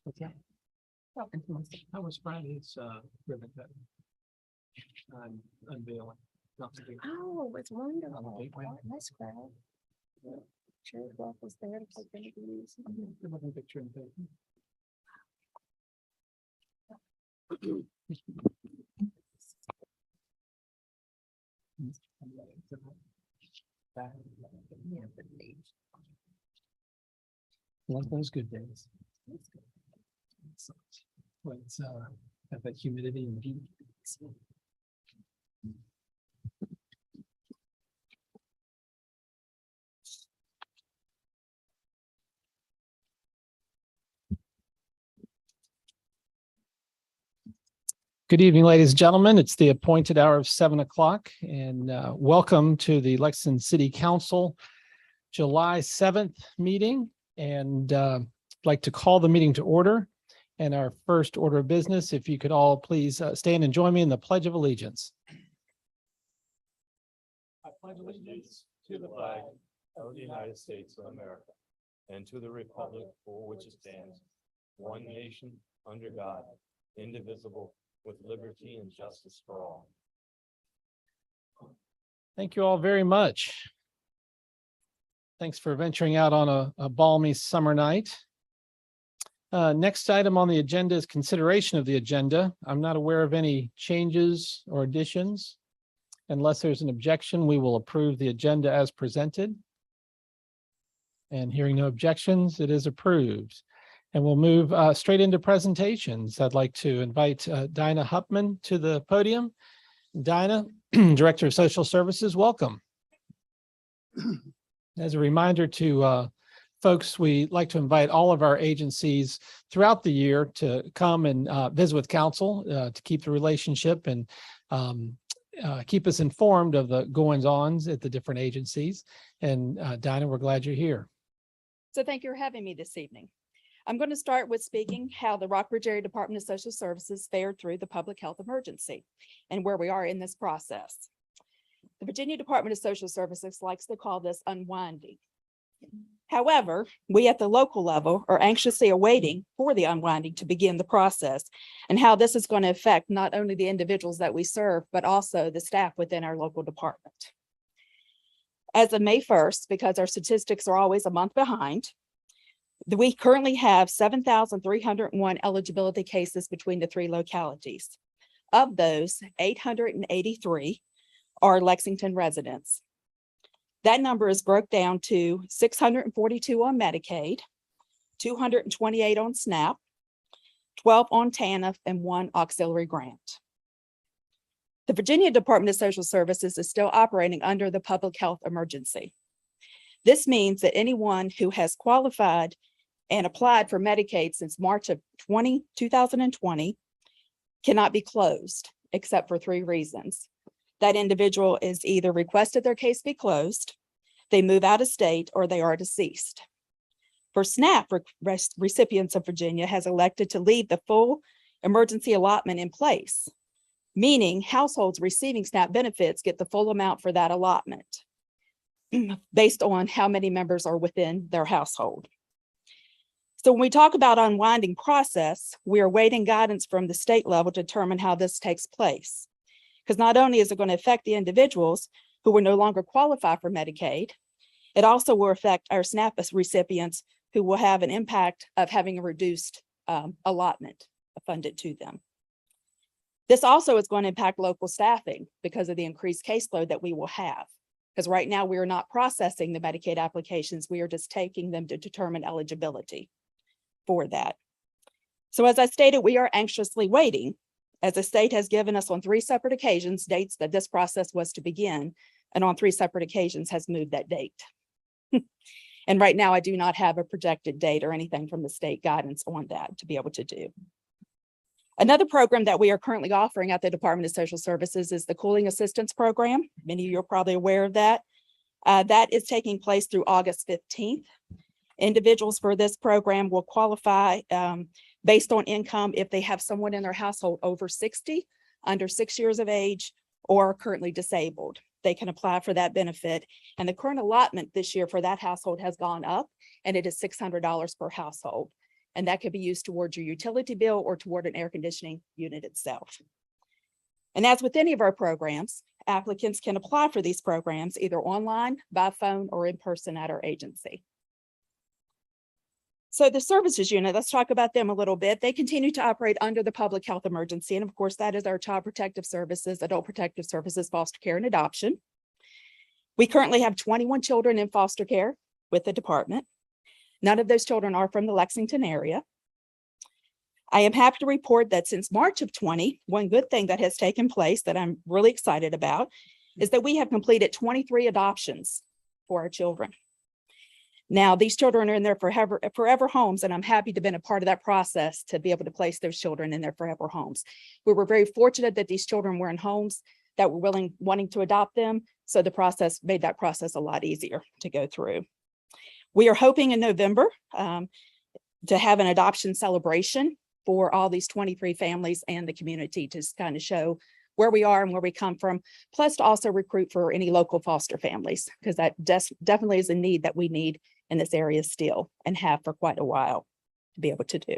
What's that? How was Friday's ribbon cutting? Unveiling. Oh, it's wonderful. On the gateway? Nice crowd. Sure, Wolf was there to take interviews. Good looking picture in the paper. One of those good days. Well, it's have that humidity and heat. Good evening, ladies and gentlemen. It's the appointed hour of 7 o'clock, and welcome to the Lexington City Council July 7th meeting. And I'd like to call the meeting to order. And our first order of business, if you could all please stand and join me in the Pledge of Allegiance. I pledge allegiance to the flag of the United States of America and to the republic for which it stands, one nation, under God, indivisible, with liberty and justice for all. Thank you all very much. Thanks for venturing out on a balmy summer night. Next item on the agenda is consideration of the agenda. I'm not aware of any changes or additions. Unless there's an objection, we will approve the agenda as presented. And hearing no objections, it is approved. And we'll move straight into presentations. I'd like to invite Dinah Huppman to the podium. Dinah, Director of Social Services, welcome. As a reminder to folks, we like to invite all of our agencies throughout the year to come and visit with council to keep the relationship and keep us informed of the goings-ons at the different agencies. And Dinah, we're glad you're here. So thank you for having me this evening. I'm going to start with speaking how the Rockbridge Area Department of Social Services fared through the public health emergency and where we are in this process. The Virginia Department of Social Services likes to call this unwinding. However, we at the local level are anxiously awaiting for the unwinding to begin the process and how this is going to affect not only the individuals that we serve, but also the staff within our local department. As of May 1st, because our statistics are always a month behind, we currently have 7,301 eligibility cases between the three localities. Of those, 883 are Lexington residents. That number is broke down to 642 on Medicaid, 228 on SNAP, 12 on TANF, and 1 auxiliary grant. The Virginia Department of Social Services is still operating under the public health emergency. This means that anyone who has qualified and applied for Medicaid since March of 2020 cannot be closed, except for 3 reasons. That individual is either requested their case be closed, they move out of state, or they are deceased. For SNAP, recipients of Virginia has elected to leave the full emergency allotment in place, meaning households receiving SNAP benefits get the full amount for that allotment based on how many members are within their household. So when we talk about unwinding process, we are waiting guidance from the state level to determine how this takes place. Because not only is it going to affect the individuals who will no longer qualify for Medicaid, it also will affect our SNAP recipients who will have an impact of having a reduced allotment funded to them. This also is going to impact local staffing because of the increased caseload that we will have. Because right now we are not processing the Medicaid applications, we are just taking them to determine eligibility for that. So as I stated, we are anxiously waiting, as the state has given us on 3 separate occasions dates that this process was to begin, and on 3 separate occasions has moved that date. And right now I do not have a projected date or anything from the state guidance on that to be able to do. Another program that we are currently offering at the Department of Social Services is the Cooling Assistance Program. Many of you are probably aware of that. That is taking place through August 15th. Individuals for this program will qualify based on income if they have someone in their household over 60, under 6 years of age, or currently disabled. they can apply for that benefit. And the current allotment this year for that household has gone up, and it is $600 per household. And that could be used towards your utility bill or toward an air conditioning unit itself. And as with any of our programs, applicants can apply for these programs either online, by phone, or in person at our agency. So the services unit, let's talk about them a little bit. They continue to operate under the public health emergency. And of course, that is our child protective services, adult protective services, foster care, and adoption. We currently have 21 children in foster care with the department. None of those children are from the Lexington area. I am happy to report that since March of 20, one good thing that has taken place that I'm really excited about is that we have completed 23 adoptions for our children. Now, these children are in their forever homes, and I'm happy to have been a part of that process to be able to place those children in their forever homes. We were very fortunate that these children were in homes that were wanting to adopt them. So the process made that process a lot easier to go through. We are hoping in November to have an adoption celebration for all these 23 families and the community to kind of show where we are and where we come from, plus to also recruit for any local foster families, because that definitely is a need that we need in this area still and have for quite a while to be able to do.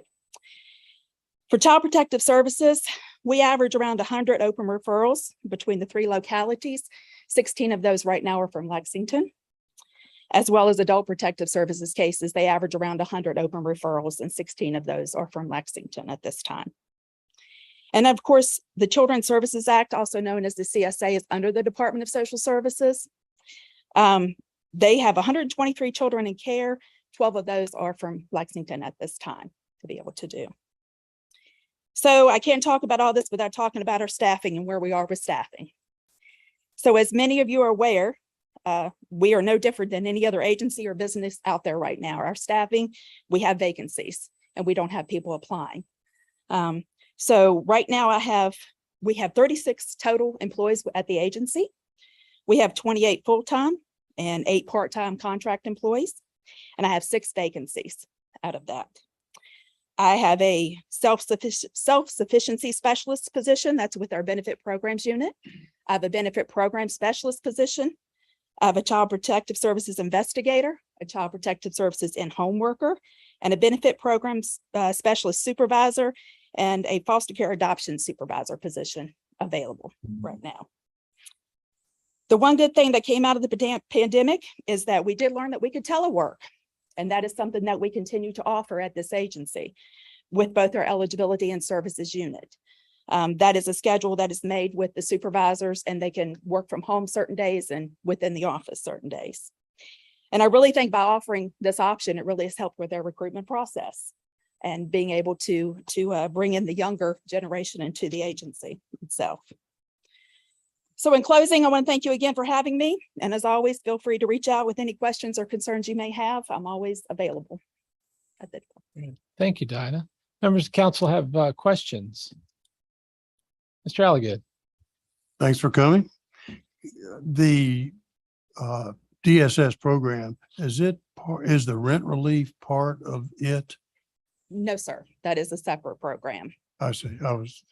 For child protective services, we average around 100 open referrals between the 3 localities. 16 of those right now are from Lexington, as well as adult protective services cases. They average around 100 open referrals, and 16 of those are from Lexington at this time. And of course, the Children's Services Act, also known as the CSA, is under the Department of Social Services. They have 123 children in care. 12 of those are from Lexington at this time to be able to do. So I can't talk about all this without talking about our staffing and where we are with staffing. So as many of you are aware, we are no different than any other agency or business out there right now. Our staffing, we have vacancies and we don't have people applying. So right now we have 36 total employees at the agency. We have 28 full-time and 8 part-time contract employees, and I have 6 vacancies out of that. I have a self-sufficiency specialist position that's with our benefit programs unit. I have a benefit program specialist position. I have a child protective services investigator, a child protective services in-home worker, and a benefit programs specialist supervisor, and a foster care adoption supervisor position available right now. The one good thing that came out of the pandemic is that we did learn that we could telework. And that is something that we continue to offer at this agency with both our eligibility and services unit. That is a schedule that is made with the supervisors, and they can work from home certain days and within the office certain days. And I really think by offering this option, it really has helped with their recruitment process and being able to bring in the younger generation into the agency itself. So in closing, I want to thank you again for having me. And as always, feel free to reach out with any questions or concerns you may have. I'm always available. Thank you, Dinah. Members of council have questions. Mr. Alligood. Thanks for coming. The DSS program, is the rent relief part of it? No, sir. That is a separate program. I see.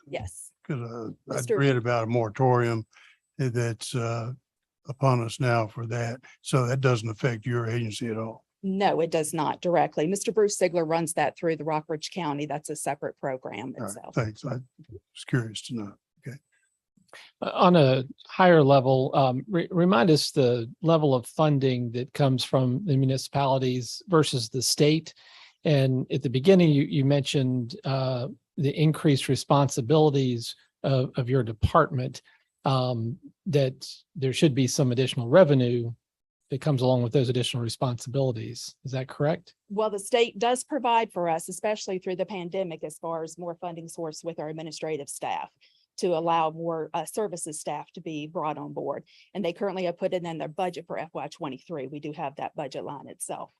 Yes. Because I'd Mr. read about a moratorium that's upon us now for that. So that doesn't affect your agency at all. No, it does not directly. Mr. Bruce Sigler runs that through the Rockbridge County. That's a separate program All right, itself. thanks. I was curious to know. Okay. On a higher level, remind us the level of funding that comes from the municipalities versus the state. And at the beginning, you mentioned the increased responsibilities of your department, that there should be some additional revenue that comes along with those additional responsibilities. Is that correct? Well, the state does provide for us, especially through the pandemic, as far as more funding source with our administrative staff to allow more services staff to be brought on board. And they currently have put it in their budget for FY23. We do have that budget line itself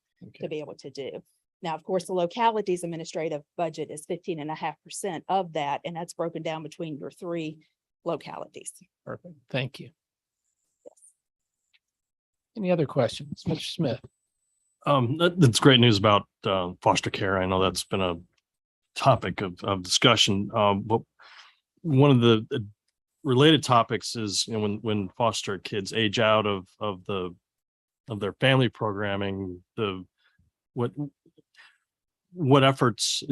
to be able to do. Now, of course, the locality's administrative budget is 15.5% of that, and that's broken down between your 3 localities. Perfect. Thank you. Any other questions? Mr. Smith? That's great news about foster care. I know that's been a topic of discussion. But one of the related topics is, when foster kids age out of their family programming, what efforts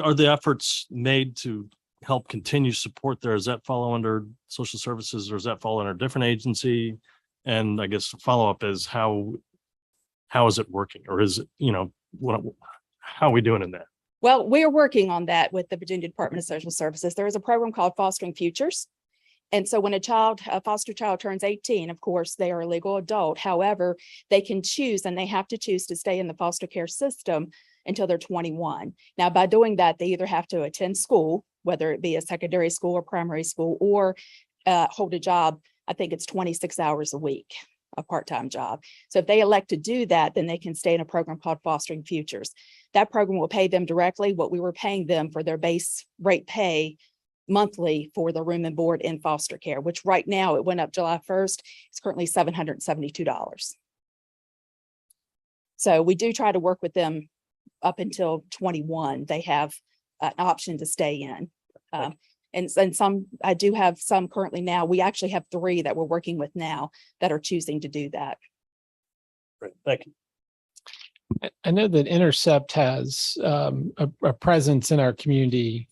are the efforts made to help continue support there? Does that fall under social services, or does that fall under a different agency? And I guess the follow-up is how is it working, or is it, how are we doing in that? Well, we're working on that with the Virginia Department of Social Services. There is a program called Fostering Futures. And so when a foster child turns 18, of course, they are a legal adult. However, they can choose, and they have to choose to stay in the foster care system until they're 21. Now, by doing that, they either have to attend school, whether it be a secondary school or primary school, or hold a job. I think it's 26 hours a week, a part-time job. So if they elect to do that, then they can stay in a program called Fostering Futures. That program will pay them directly what we were paying them for their base rate pay monthly for the room and board in foster care, which right now, it went up July 1st. It's currently $772. So we do try to work with them up until 21. They have an option to stay in. And some, I do have some currently now. We actually have 3 that we're working with now that are choosing to do that. Great, thank you. I know that Intercept has a presence in our community.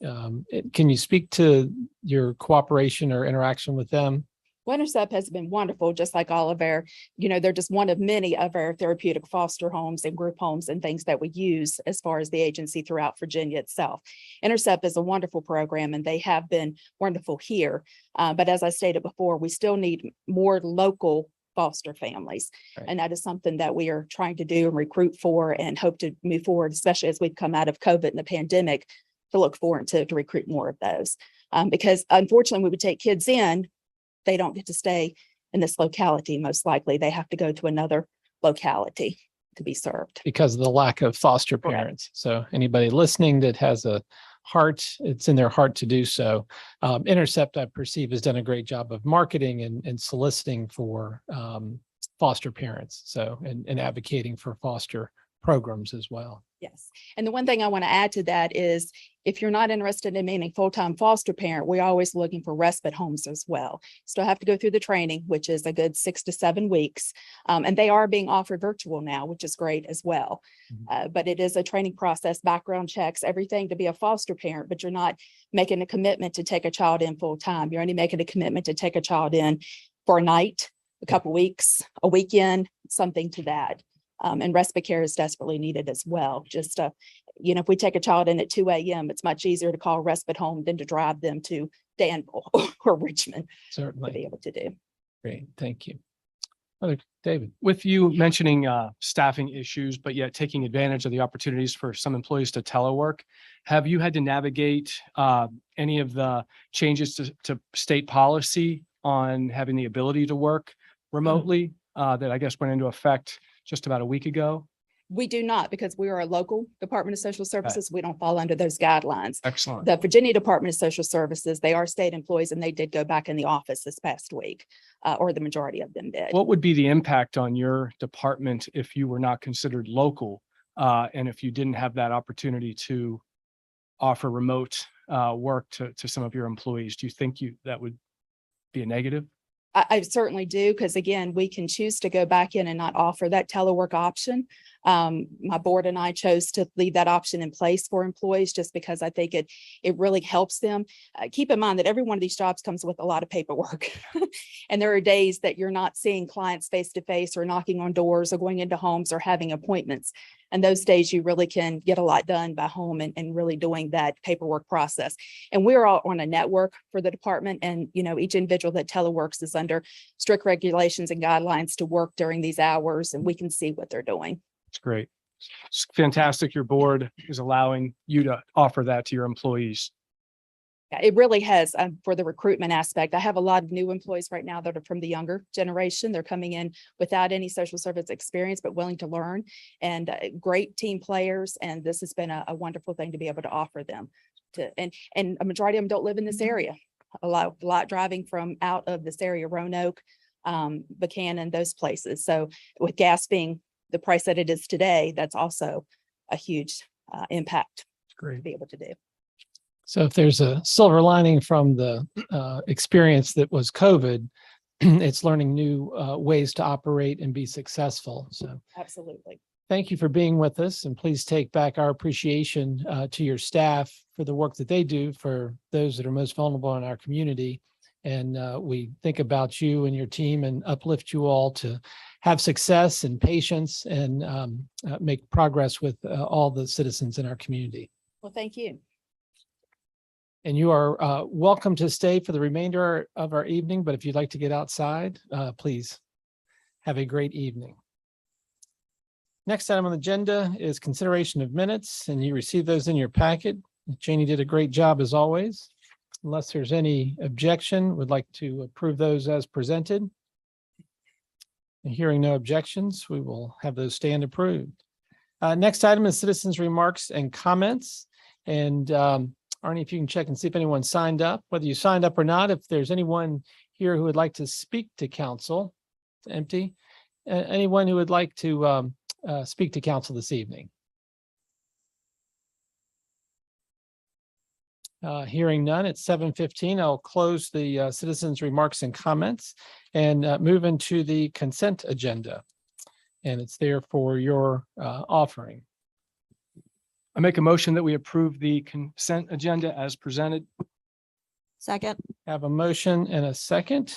Can you speak to your cooperation or interaction with them? Intercept has been wonderful, just like all of our, they're just one of many of our therapeutic foster homes and group homes and things that we use as far as the agency throughout Virginia itself. Intercept is a wonderful program, and they have been wonderful here. But as I stated before, we still need more local foster families. Right. And that is something that we are trying to do and recruit for, and hope to move forward, especially as we've come out of COVID and the pandemic, to look forward to recruit more of those. Because unfortunately, we would take kids in, they don't get to stay in this locality. Most likely they have to go to another locality to be served. Because of the lack of foster Correct. parents. So anybody listening that has a heart, it's in their heart to do so. Intercept, I perceive, has done a great job of marketing and soliciting for foster parents. So, and advocating for foster programs as well. Yes. And the one thing I want to add to that is, if you're not interested in being a full-time foster parent, we're always looking for respite homes as well. Still have to go through the training, which is a good 6 to 7 weeks. And they are being offered virtual now, which is great as well. But it is a training process, background checks, everything to be a foster parent, but you're not making a commitment to take a child in full time. You're only making a commitment to take a child in for a night, a couple weeks, a weekend, something to that. And respite care is desperately needed as well. Just, if we take a child in at 2 a.m., it's much easier to call a respite home than to drive them to Danville or Richmond to be Certainly. able to do. Great. Thank you. David. With you mentioning staffing issues, but yet taking advantage of the opportunities for some employees to telework, have you had to navigate any of the changes to state policy on having the ability to work remotely that I guess went into effect just about a week ago? We do not, because we are a local Department of Social Services. We don't fall under those guidelines. Excellent. The Virginia Department of Social Services, they are state employees, and they did go back in the office this past week, or the majority of them did. What would be the impact on your department if you were not considered local and if you didn't have that opportunity to offer remote work to some of your employees? Do you think that would be a negative? I certainly do, because again, we can choose to go back in and not offer that telework option. My board and I chose to leave that option in place for employees, just because I think it really helps them. Keep in mind that every one of these jobs comes with a lot of paperwork. And there are days that you're not seeing clients face to face, or knocking on doors, or going into homes, or having appointments. And those days you really can get a lot done by home and really doing that paperwork process. And we're all on a network for the department. And, each individual that teleworks is under strict regulations and guidelines to work during these hours, and we can see what they're doing. It's great. It's fantastic. Your board is allowing you to offer that to your employees. Yeah, it really has, for the recruitment aspect. I have a lot of new employees right now that are from the younger generation. They're coming in without any social service experience, but willing to learn, and great team players. And this has been a wonderful thing to be able to offer them. And a majority of them don't live in this area. A lot driving from out of this area, Roanoke, Buchanan, those places. So with gas being the price that it is today, that's also a huge impact It's great. to be able to do. So if there's a silver lining from the experience that was COVID, it's learning new ways to operate and be successful. So Absolutely. thank you for being with us, and please take back our appreciation to your staff for the work that they do for those that are most vulnerable in our community. And we think about you and your team and uplift you all to have success and patience and make progress with all the citizens in our community. Well, thank you. And you are welcome to stay for the remainder of our evening, but if you'd like to get outside, please have a great evening. Next item on the agenda is consideration of minutes, and you received those in your packet. Janie did a great job as always. Unless there's any objection, would like to approve those as presented. And hearing no objections, we will have those stand approved. Next item is citizens' remarks and comments. And Arnie, if you can check and see if anyone signed up, whether you signed up or not, if there's anyone here who would like to speak to council, it's empty. Anyone who would like to speak to council this evening? Hearing none, it's 7:15. I'll close the citizens' remarks and comments and move into the consent agenda. And it's there for your offering. I make a motion that we approve the consent agenda as presented. Second. Have a motion and a second,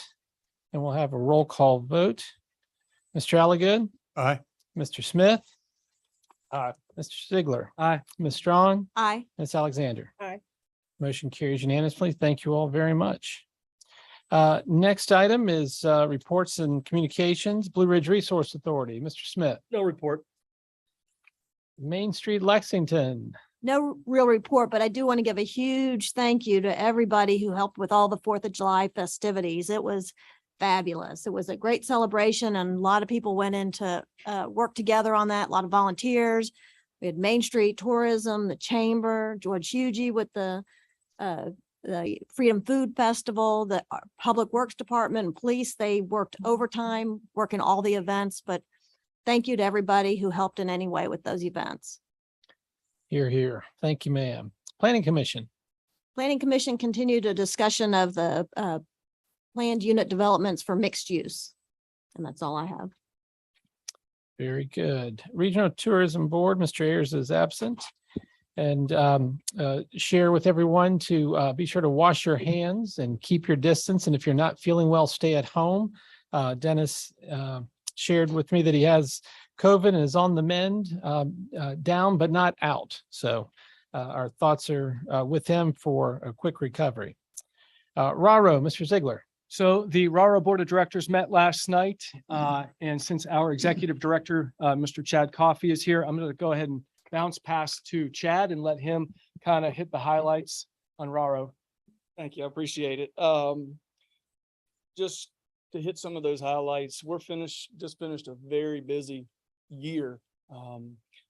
and we'll have a roll call vote. Mr. Alligood, Aye. Mr. Smith. Aye. Mr. Ziegler, Aye. Ms. Strong, Aye. Ms. Alexander. Aye. Motion carries unanimously. Thank you all very much. Next item is reports and communications, Blue Ridge Resource Authority. Mr. Smith, No report. Main Street, Lexington. No real report, but I do want to give a huge thank you to everybody who helped with all the 4th of July festivities. It was fabulous. It was a great celebration, and a lot of people went into work together on that. A lot of volunteers. We had Main Street Tourism, the Chamber, George Hugie with the Freedom Food Festival, the Public Works Department and Police. They worked overtime, working all the events, but thank you to everybody who helped in any way with those events. Here, here. Thank you, ma'am. Planning Commission. Planning Commission continued a discussion of the planned unit developments for mixed use. And that's all I have. Very good. Regional Tourism Board, Mr. Ayers is absent. And share with everyone to be sure to wash your hands and keep your distance. And if you're not feeling well, stay at home. Dennis shared with me that he has COVID and is on the mend, down but not out. So our thoughts are with him for a quick recovery. Raro, Mr. Ziegler. So the RARA Board of Directors met last night, and since our Executive Director, Mr. Chad Coffey is here, I'm going to go ahead and bounce past to Chad and let him kind of hit the highlights on RARA. Thank you. I appreciate it. Just to hit some of those highlights, just finished a very busy year,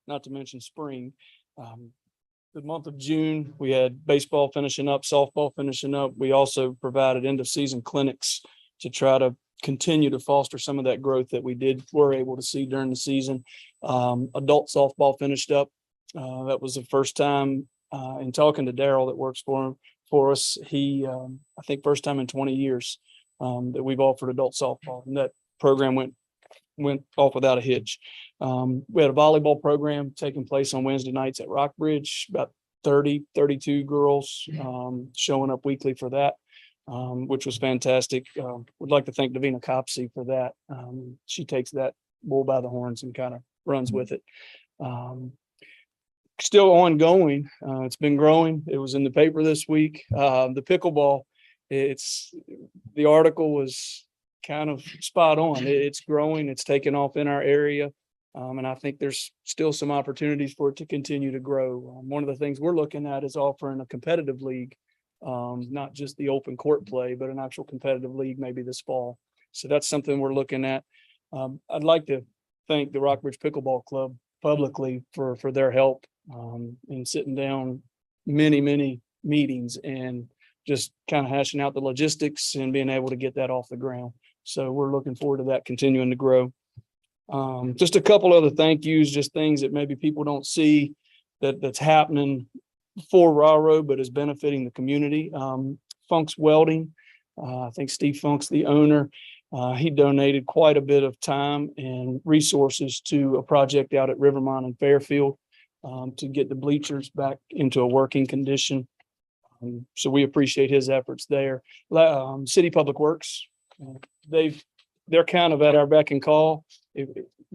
not to mention spring. The month of June, we had baseball finishing up, softball finishing up. We also provided end of season clinics to try to continue to foster some of that growth that we were able to see during the season. Adult softball finished up. That was the first time in talking to Daryl that works for us. He, I think first time in 20 years that we've offered adult softball, and that program went off without a hitch. We had a volleyball program taking place on Wednesday nights at Rockbridge, about 32 girls showing up weekly for that, which was fantastic. Would like to thank Davina Copsey for that. She takes that bull by the horns and kind of runs with it. Still ongoing. It's been growing. It was in the paper this week. The pickleball, the article was kind of spot on. It's growing. It's taken off in our area. And I think there's still some opportunities for it to continue to grow. One of the things we're looking at is offering a competitive league, not just the open court play, but an actual competitive league maybe this fall. So that's something we're looking at. I'd like to thank the Rockbridge Pickleball Club publicly for their help in sitting down many meetings and just kind of hashing out the logistics and being able to get that off the ground. So we're looking forward to that continuing to grow. Just a couple other thank yous, just things that maybe people don't see that's happening for railroad, but is benefiting the community. Funk's Welding, I think Steve Funk's the owner. He donated quite a bit of time and resources to a project out at Rivermont and Fairfield to get the bleachers back into a working condition. So we appreciate his efforts there. City Public Works, they're kind of at our beck and call.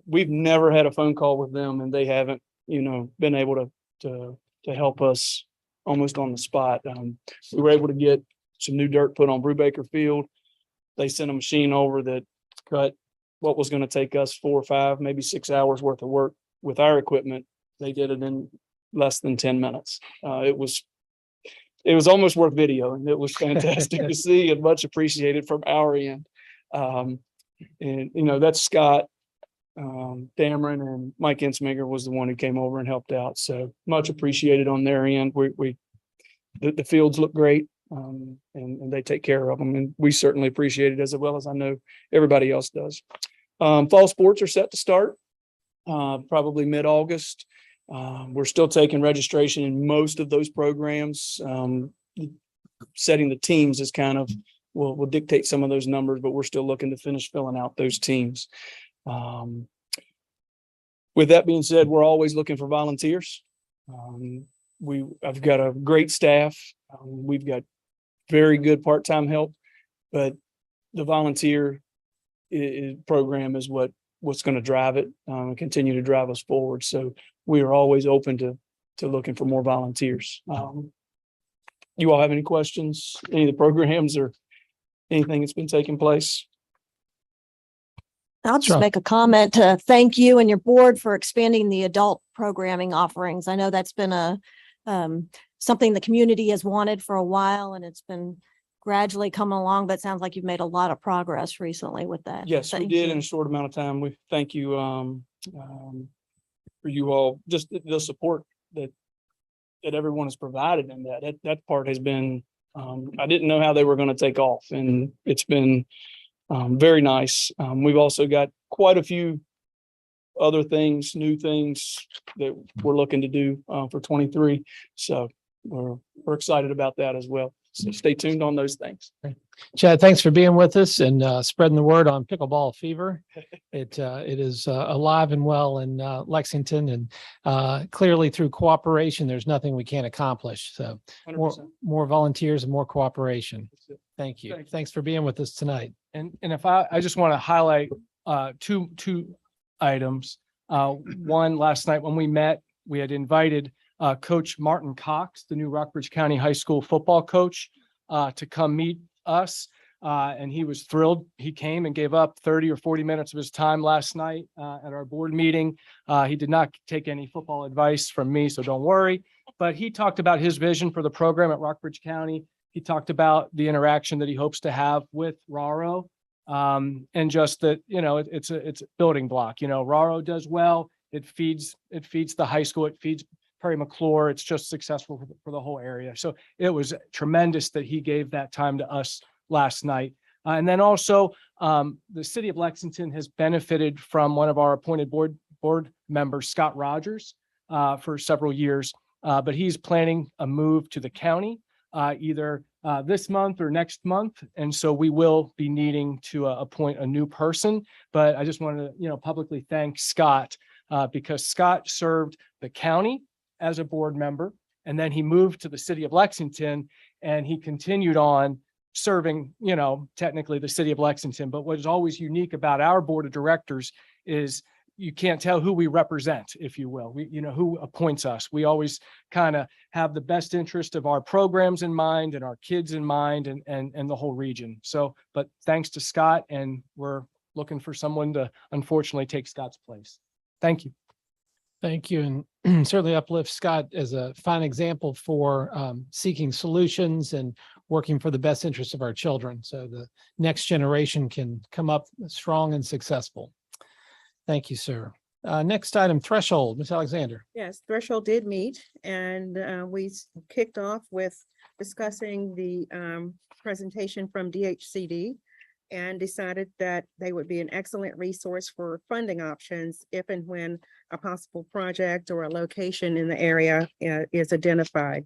We've never had a phone call with them, and they haven't, been able to help us almost on the spot. We were able to get some new dirt put on Brubaker Field. They sent a machine over that cut what was going to take us 4 or 5, maybe 6 hours worth of work with our equipment. They did it in less than 10 minutes. It was almost worth video, and it was fantastic to see and much appreciated from our end. That's Scott, Dameron, and Mike Insminger was the one who came over and helped out. So much appreciated on their end. The fields look great, and they take care of them, and we certainly appreciate it as well as I know everybody else does. Fall sports are set to start probably mid-August. We're still taking registration in most of those programs. Setting the teams is kind of will dictate some of those numbers, but we're still looking to finish filling out those teams. With that being said, we're always looking for volunteers. I've got a great staff. We've got very good part-time help, but the volunteer program is what's going to drive it and continue to drive us forward. So we are always open to looking for more volunteers. You all have any questions, any of the programs or anything that's been taking place? I'll just Sure. make a comment to thank you and your board for expanding the adult programming offerings. I know that's been something the community has wanted for a while, and it's been gradually coming along, but it sounds like you've made a lot of progress recently with that. Yes, we Thank did you. in a short amount of time. We thank you for you all, just the support that everyone has provided in that part has been, I didn't know how they were going to take off, and it's been very nice. We've also got quite a few other things, new things that we're looking to do for 23. So we're excited about that as well. So stay tuned on those things. Chad, thanks for being with us and spreading the word on pickleball fever. It is alive and well in Lexington, and clearly through cooperation, there's nothing we can't accomplish. So 100%. more volunteers and more cooperation. That's it. Thank you. Thank you. Thanks for being with us tonight. And if I just want to highlight two items. One, last night when we met, we had invited Coach Martin Cox, the new Rockbridge County High School football coach, to come meet us. And he was thrilled. He came and gave up 30 or 40 minutes of his time last night at our board meeting. He did not take any football advice from me, so don't worry. But he talked about his vision for the program at Rockbridge County. He talked about the interaction that he hopes to have with RARO. And just that, it's a building block. RARO does well. It feeds the high school. It feeds Perry McClure. It's just successful for the whole area. So it was tremendous that he gave that time to us last night. And then also the city of Lexington has benefited from one of our appointed board members, Scott Rogers, for several years. But he's planning a move to the county either this month or next month. And so we will be needing to appoint a new person. But I just wanted to, publicly thank Scott because Scott served the county as a board member, and then he moved to the city of Lexington, and he continued on serving, technically the city of Lexington. But what is always unique about our board of directors is you can't tell who we represent, if you will. Who appoints us. We always kind of have the best interest of our programs in mind and our kids in mind and the whole region. So, but thanks to Scott, and we're looking for someone to unfortunately take Scott's place. Thank you. Thank you. And certainly uplift Scott as a fine example for seeking solutions and working for the best interest of our children. So the next generation can come up strong and successful. Thank you, sir. Next item, threshold, Ms. Alexander. Yes, threshold did meet, and we kicked off with discussing the presentation from DHCD. and decided that they would be an excellent resource for funding options if and when a possible project or a location in the area is identified.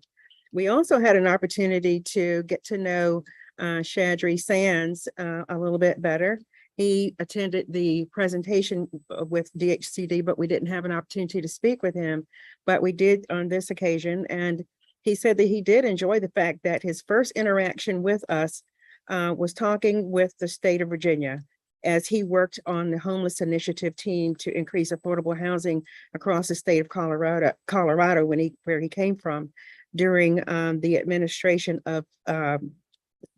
We also had an opportunity to get to know Shadri Sands a little bit better. He attended the presentation with DHCD, but we didn't have an opportunity to speak with him. But we did on this occasion, and he said that he did enjoy the fact that his first interaction with us was talking with the state of Virginia as he worked on the homeless initiative team to increase affordable housing across the state of Colorado where he came from during the administration of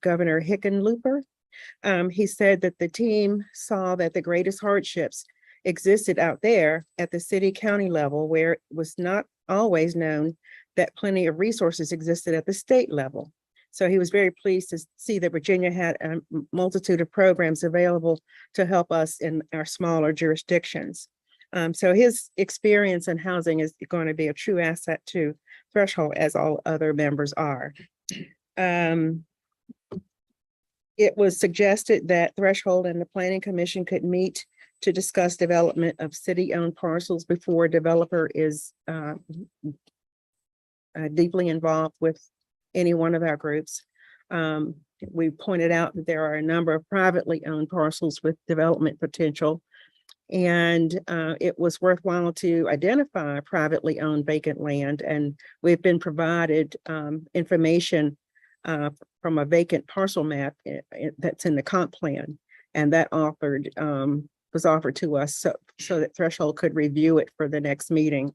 Governor Hickenlooper. He said that the team saw that the greatest hardships existed out there at the city county level, where it was not always known that plenty of resources existed at the state level. So he was very pleased to see that Virginia had a multitude of programs available to help us in our smaller jurisdictions. So his experience in housing is going to be a true asset to Threshold, as all other members are. It was suggested that Threshold and the Planning Commission could meet to discuss development of city-owned parcels before a developer is deeply involved with any one of our groups. We pointed out that there are a number of privately owned parcels with development potential, and it was worthwhile to identify privately owned vacant land, and we've been provided information from a vacant parcel map that's in the comp plan, and that was offered to us so that Threshold could review it for the next meeting.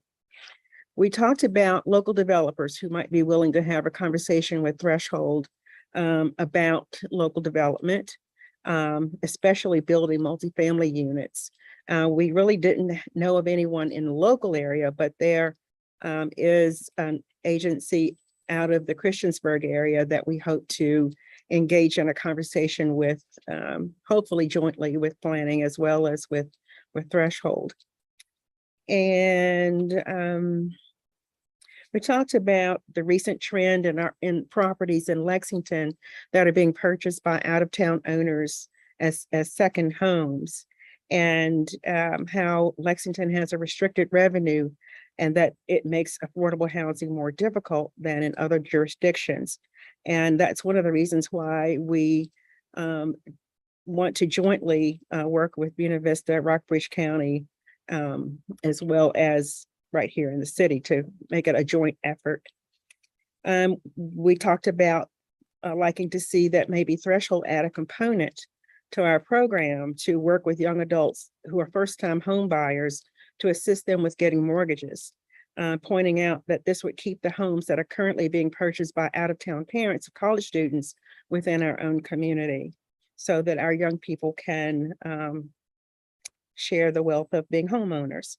We talked about local developers who might be willing to have a conversation with Threshold about local development, especially building multifamily units. We really didn't know of anyone in the local area, but there is an agency out of the Christiansburg area that we hope to engage in a conversation with, hopefully jointly with planning as well as with Threshold. And we talked about the recent trend in properties in Lexington that are being purchased by out-of-town owners as second homes, and how Lexington has a restricted revenue and that it makes affordable housing more difficult than in other jurisdictions. And that's one of the reasons why we want to jointly work with Buena Vista, Rockbridge County, as well as right here in the city to make it a joint effort. We talked about liking to see that maybe Threshold add a component to our program to work with young adults who are first-time home buyers to assist them with getting mortgages, pointing out that this would keep the homes that are currently being purchased by out-of-town parents of college students within our own community, so that our young people can share the wealth of being homeowners.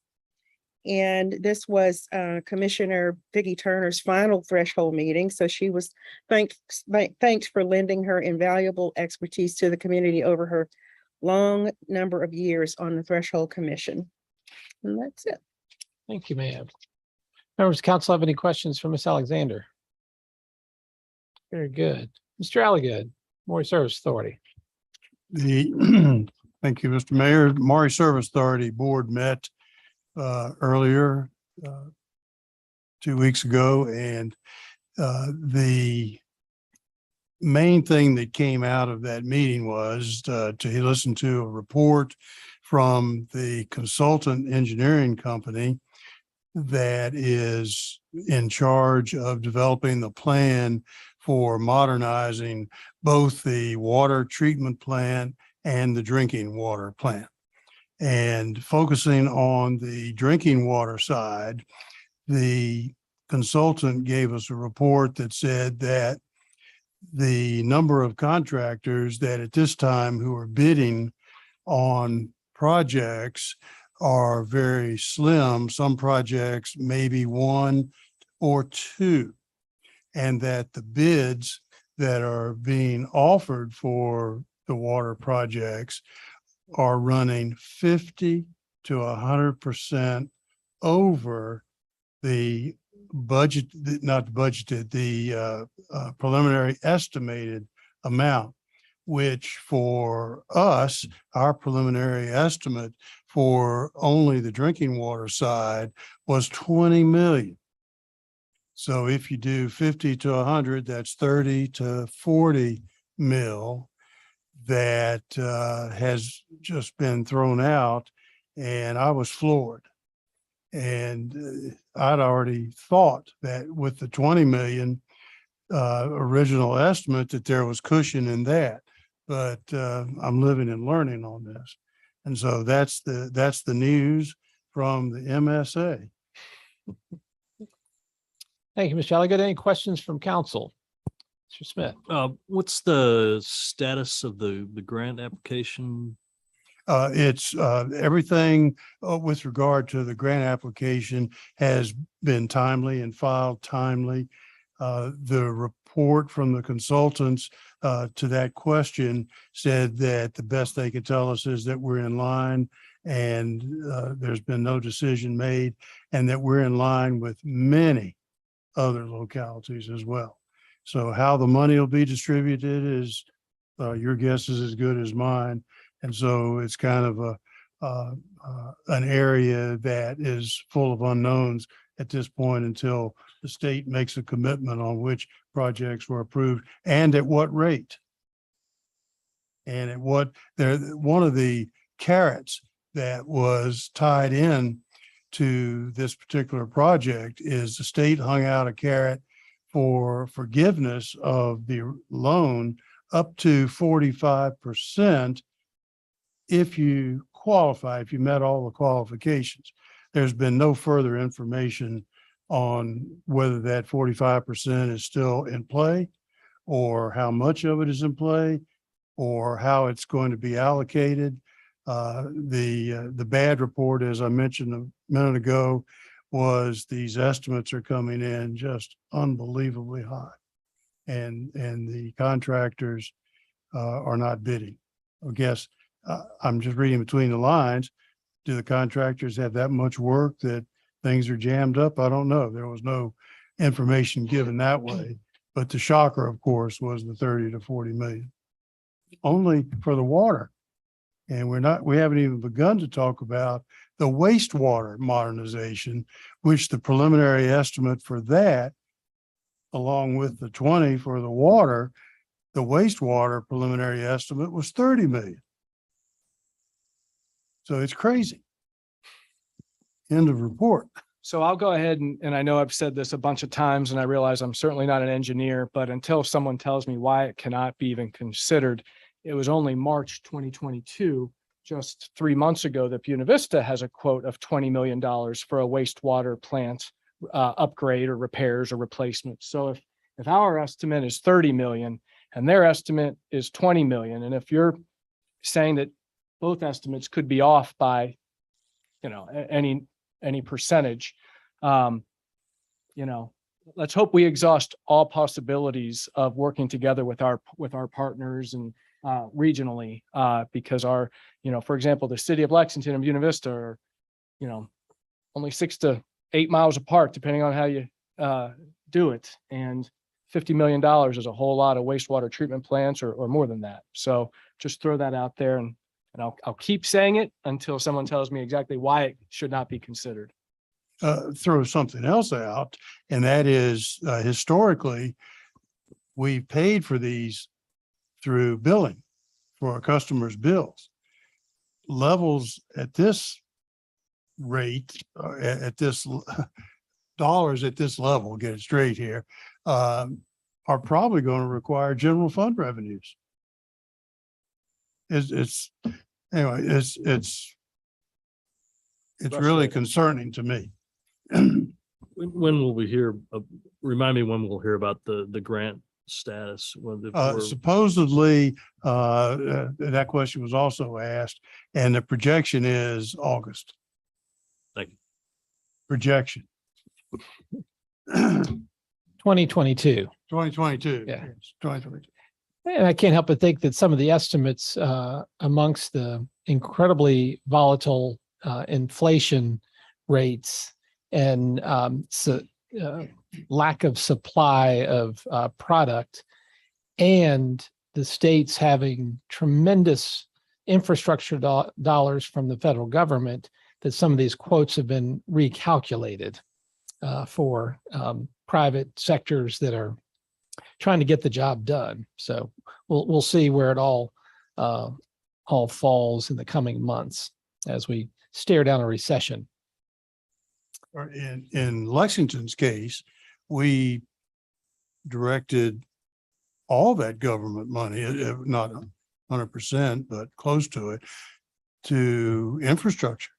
And this was Commissioner Vicki Turner's final Threshold meeting. So she was thanked for lending her invaluable expertise to the community over her long number of years on the Threshold Commission. And that's it. Thank you, ma'am. Members of council have any questions for Ms. Alexander? Very good. Mr. Alligood, Maury Service Authority. Thank you, Mr. Mayor. Maury Service Authority Board met earlier 2 weeks ago, and the main thing that came out of that meeting was to listen to a report from the consultant engineering company that is in charge of developing the plan for modernizing both the water treatment plant and the drinking water plant. And focusing on the drinking water side, the consultant gave us a report that said that the number of contractors that at this time who are bidding on projects are very slim. Some projects maybe one or two, and that the bids that are being offered for the water projects are running 50 to 100% over the budget, not budgeted, the preliminary estimated amount. which for us, our preliminary estimate for only the drinking water side was 20 million. So if you do 50 to 100, that's 30 to 40 mil that has just been thrown out, and I was floored. And I'd already thought that with the 20 million original estimate that there was cushion in that, but I'm living and learning on this. And so that's the news from the MSA. Thank you, Mr. Elliott. Any questions from council? Mr. Smith? What's the status of the grant application? It's everything with regard to the grant application has been timely and filed timely. The report from the consultants to that question said that the best they could tell us is that we're in line, and there's been no decision made, and that we're in line with many other localities as well. So how the money will be distributed is your guess is as good as mine. And so it's kind of an area that is full of unknowns at this point until the state makes a commitment on which projects were approved and at what rate. And at what one of the carrots that was tied in to this particular project is the state hung out a carrot for forgiveness of the loan up to 45% if you qualify, if you met all the qualifications. There's been no further information on whether that 45% is still in play, or how much of it is in play, or how it's going to be allocated. The bad report, as I mentioned a minute ago, was these estimates are coming in just unbelievably high, and the contractors are not bidding. I guess I'm just reading between the lines. Do the contractors have that much work that things are jammed up? I don't know. There was no information given that way. But the shocker, of course, was the 30 to 40 million only for the water. And we haven't even begun to talk about the wastewater modernization, which the preliminary estimate for that, along with the 20 for the water, the wastewater preliminary estimate was 30 million. So it's crazy. End of report. So I'll go ahead and I know I've said this a bunch of times and I realize I'm certainly not an engineer, but until someone tells me why it cannot be even considered, it was only March 2022, just 3 months ago, that Buena Vista has a quote of $20 million for a wastewater plant upgrade or repairs or replacement. So if our estimate is 30 million and their estimate is 20 million, and if you're saying that both estimates could be off by, any percentage, let's hope we exhaust all possibilities of working together with our partners and regionally, because for example, the city of Lexington and Buena Vista are, only 6 to 8 miles apart, depending on how you do it. And $50 million is a whole lot of wastewater treatment plants or more than that. So just throw that out there, and I'll keep saying it until someone tells me exactly why it should not be considered. Throw something else out, and that is historically, we've paid for these through billing for our customers' bills. Levels at this rate, at this dollars at this level, get it straight here, are probably going to require general fund revenues. It's really concerning to me. When will we hear, remind me when we'll hear about the grant status? Supposedly, that question was also asked, and the projection is August. Thank you. Projection. 2022. 2022. Yeah. Yes, 2022. And I can't help but think that some of the estimates amongst the incredibly volatile inflation rates and lack of supply of product and the states having tremendous infrastructure dollars from the federal government, that some of these quotes have been recalculated for private sectors that are trying to get the job done. So we'll see where it all falls in the coming months as we stare down a recession. Or in Lexington's case, we directed all that government money, not 100%, but close to it, to infrastructure.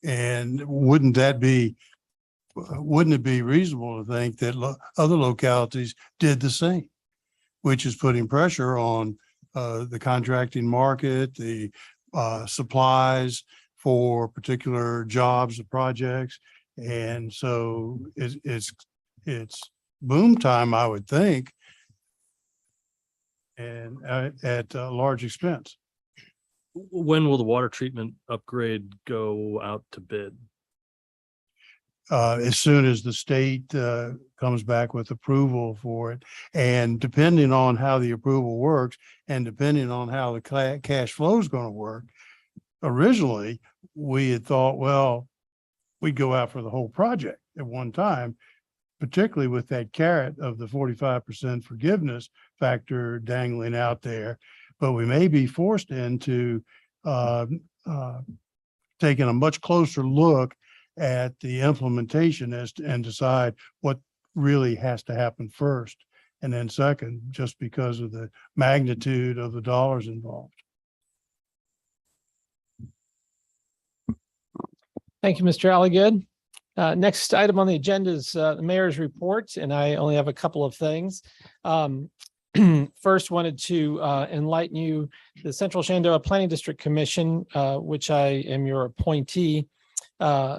And wouldn't it be reasonable to think that other localities did the same, which is putting pressure on the contracting market, the supplies for particular jobs or projects. And so it's boom time, I would think, and at a large expense. When will the water treatment upgrade go out to bid? As soon as the state comes back with approval for it. And depending on how the approval works and depending on how the cash flow is going to work, originally we had thought, well, we'd go out for the whole project at one time, particularly with that carrot of the 45% forgiveness factor dangling out there. But we may be forced into taking a much closer look at the implementation and decide what really has to happen first. And then second, just because of the magnitude of the dollars involved. Thank you, Mr. Alligood. Next item on the agenda is the mayor's report, and I only have a couple of things. First, wanted to enlighten you, the Central Shenandoah Planning District Commission, which I am your appointee.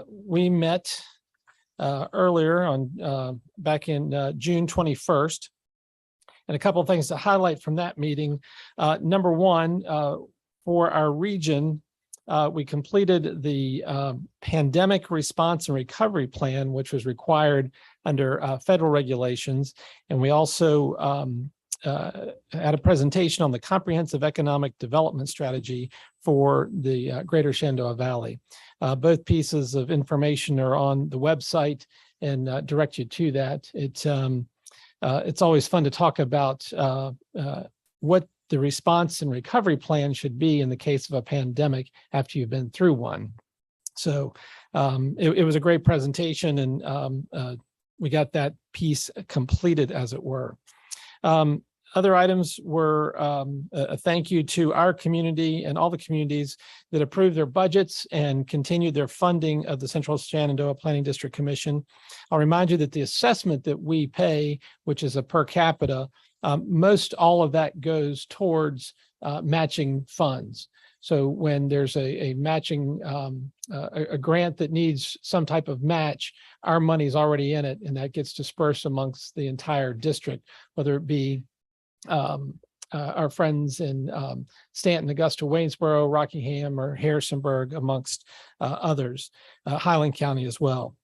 We met earlier on back in June 21st. And a couple of things to highlight from that meeting. Number one, for our region, we completed the pandemic response and recovery plan, which was required under federal regulations. And we also had a presentation on the comprehensive economic development strategy for the greater Shenandoah Valley. Both pieces of information are on the website and direct you to that. It's always fun to talk about what the response and recovery plan should be in the case of a pandemic after you've been through one. So it was a great presentation, and we got that piece completed, as it were. Other items were a thank you to our community and all the communities that approved their budgets and continued their funding of the Central Shenandoah Planning District Commission. I'll remind you that the assessment that we pay, which is a per capita, most all of that goes towards matching funds. So when there's a matching, a grant that needs some type of match, our money's already in it, and that gets dispersed amongst the entire district, whether it be our friends in Stanton, Augusta, Waynesboro, Rockingham, or Harrisonburg, amongst others, Highland County as well.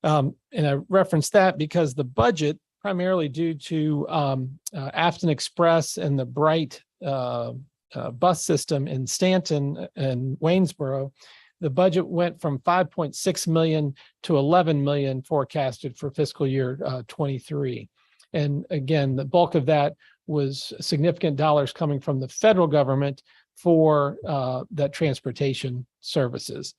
And I reference that because the budget, primarily due to Afton Express and the Bright bus system in Stanton and Waynesboro, the budget went from 5.6 million to 11 million forecasted for fiscal year 23. And again, the bulk of that was significant dollars coming from the federal government for that transportation services.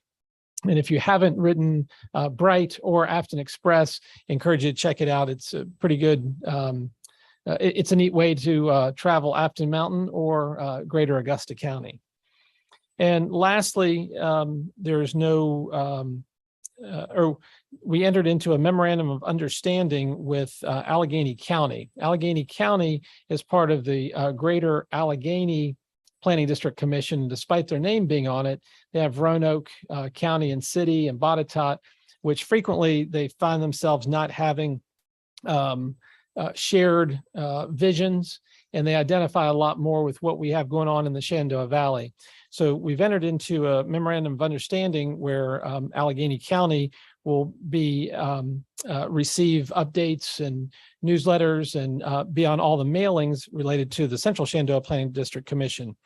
And if you haven't ridden Bright or Afton Express, encourage you to check it out. It's a pretty good, it's a neat way to travel Afton Mountain or greater Augusta County. And lastly, there's no, or we entered into a memorandum of understanding with Allegheny County. Allegheny County is part of the Greater Allegheny Planning District Commission. Despite their name being on it, they have Roanoke County and City and Botetourt, which frequently they find themselves not having shared visions, and they identify a lot more with what we have going on in the Shenandoah Valley. So we've entered into a memorandum of understanding where Allegheny County will be receive updates and newsletters and be on all the mailings related to the Central Shenandoah Planning District Commission.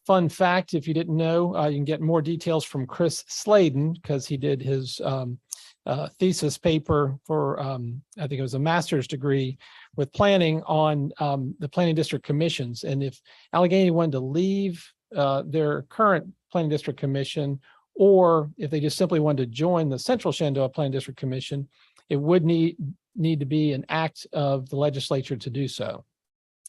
Fun fact, if you didn't know, you can get more details from Chris Sladen because he did his thesis paper for, I think it was a master's degree with planning on the Planning District Commissions. And if Allegheny wanted to leave their current Planning District Commission, or if they just simply wanted to join the Central Shenandoah Planning District Commission, it would need to be an act of the legislature to do so.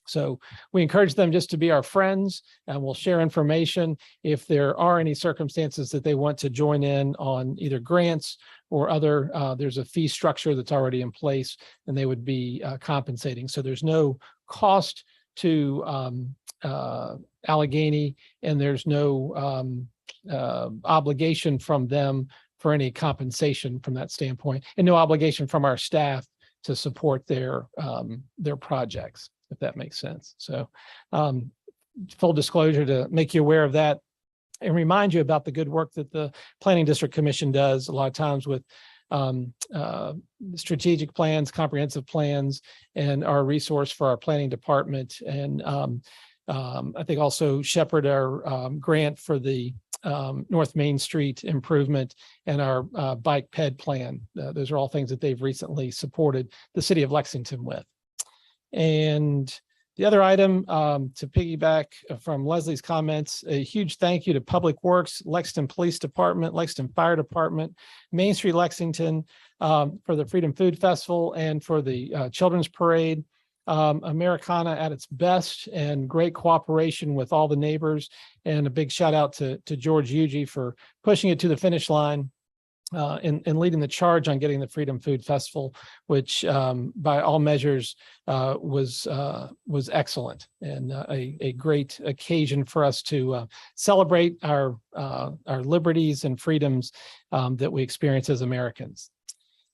So we encourage them just to be our friends, and we'll share information if there are any circumstances that they want to join in on either grants or other, there's a fee structure that's already in place and they would be compensating. So there's no cost to Allegheny, and there's no obligation from them for any compensation from that standpoint, and no obligation from our staff to support their projects, if that makes sense. So full disclosure to make you aware of that and remind you about the good work that the Planning District Commission does a lot of times with strategic plans, comprehensive plans, and our resource for our planning department. And I think also shepherd our grant for the North Main Street improvement and our bike ped plan. Those are all things that they've recently supported the city of Lexington with. And the other item, to piggyback from Leslie's comments, a huge thank you to Public Works, Lexington Police Department, Lexington Fire Department, Main Street Lexington, for the Freedom Food Festival and for the Children's Parade. Americana at its best, and great cooperation with all the neighbors. And a big shout out to George Ugie for pushing it to the finish line and leading the charge on getting the Freedom Food Festival, which by all measures was excellent, and a great occasion for us to celebrate our liberties and freedoms that we experience as Americans.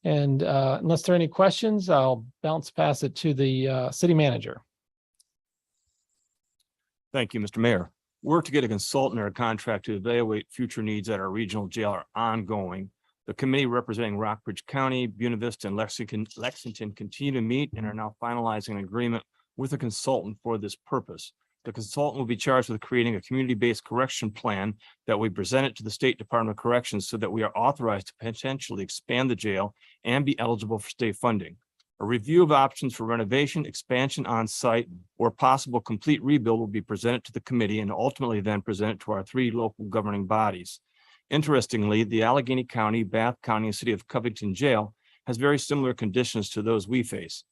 And unless there are any questions, I'll bounce pass it to the city manager. Thank you, Mr. Mayor. Work to get a consultant or a contract to evaluate future needs at our regional jail are ongoing. The committee representing Rockbridge County, Buena Vista, and Lexington continue to meet and are now finalizing an agreement with a consultant for this purpose. The consultant will be charged with creating a community-based correction plan that we present it to the State Department of Corrections so that we are authorized to potentially expand the jail and be eligible for state funding. A review of options for renovation, expansion on site, or possible complete rebuild will be presented to the committee and ultimately then presented to our 3 local governing bodies. Interestingly, the Allegheny County, Bath County, and City of Covington Jail has very similar conditions to those we face.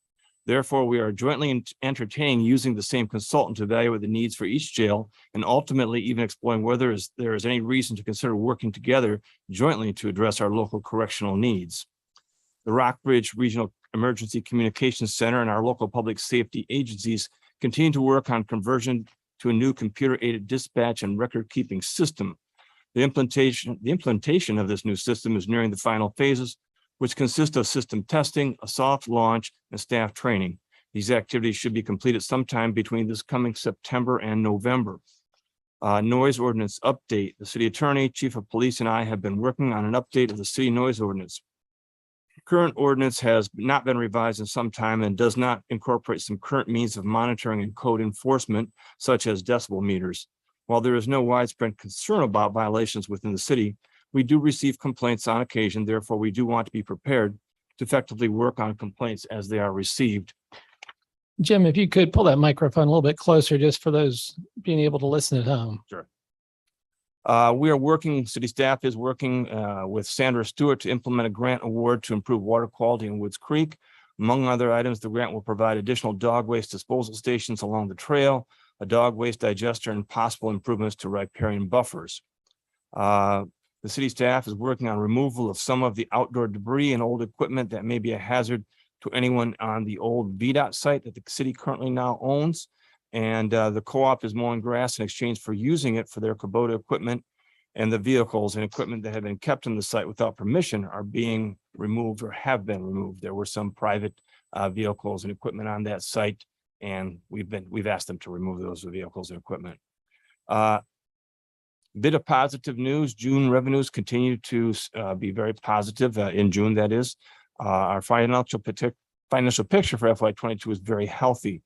Therefore, we are jointly entertaining using the same consultant to evaluate the needs for each jail and ultimately even exploring whether there is any reason to consider working together jointly to address our local correctional needs. The Rockbridge Regional Emergency Communications Center and our local public safety agencies continue to work on conversion to a new computer-aided dispatch and record-keeping system. The implementation of this new system is nearing the final phases, which consist of system testing, a soft launch, and staff training. These activities should be completed sometime between this coming September and November. Noise ordinance update. The city attorney, chief of police, and I have been working on an update of the city noise ordinance. Current ordinance has not been revised in some time and does not incorporate some current means of monitoring and code enforcement, such as decibel meters. While there is no widespread concern about violations within the city, we do receive complaints on occasion. Therefore, we do want to be prepared to effectively work on complaints as they are received. Jim, if you could pull that microphone a little bit closer, just for those being able to listen at home. Sure. We are working, city staff is working with Sandra Stewart to implement a grant award to improve water quality in Woods Creek. Among other items, the grant will provide additional dog waste disposal stations along the trail, a dog waste digester, and possible improvements to riparian buffers. The city staff is working on removal of some of the outdoor debris and old equipment that may be a hazard to anyone on the old VDOT site that the city currently now owns. And the co-op is mowing grass in exchange for using it for their Kubota equipment, and the vehicles and equipment that have been kept on the site without permission are being removed or have been removed. There were some private vehicles and equipment on that site, and we've asked them to remove those vehicles and equipment. Bit of positive news, June revenues continue to be very positive in June, that is. Our financial picture for FY 22 is very healthy.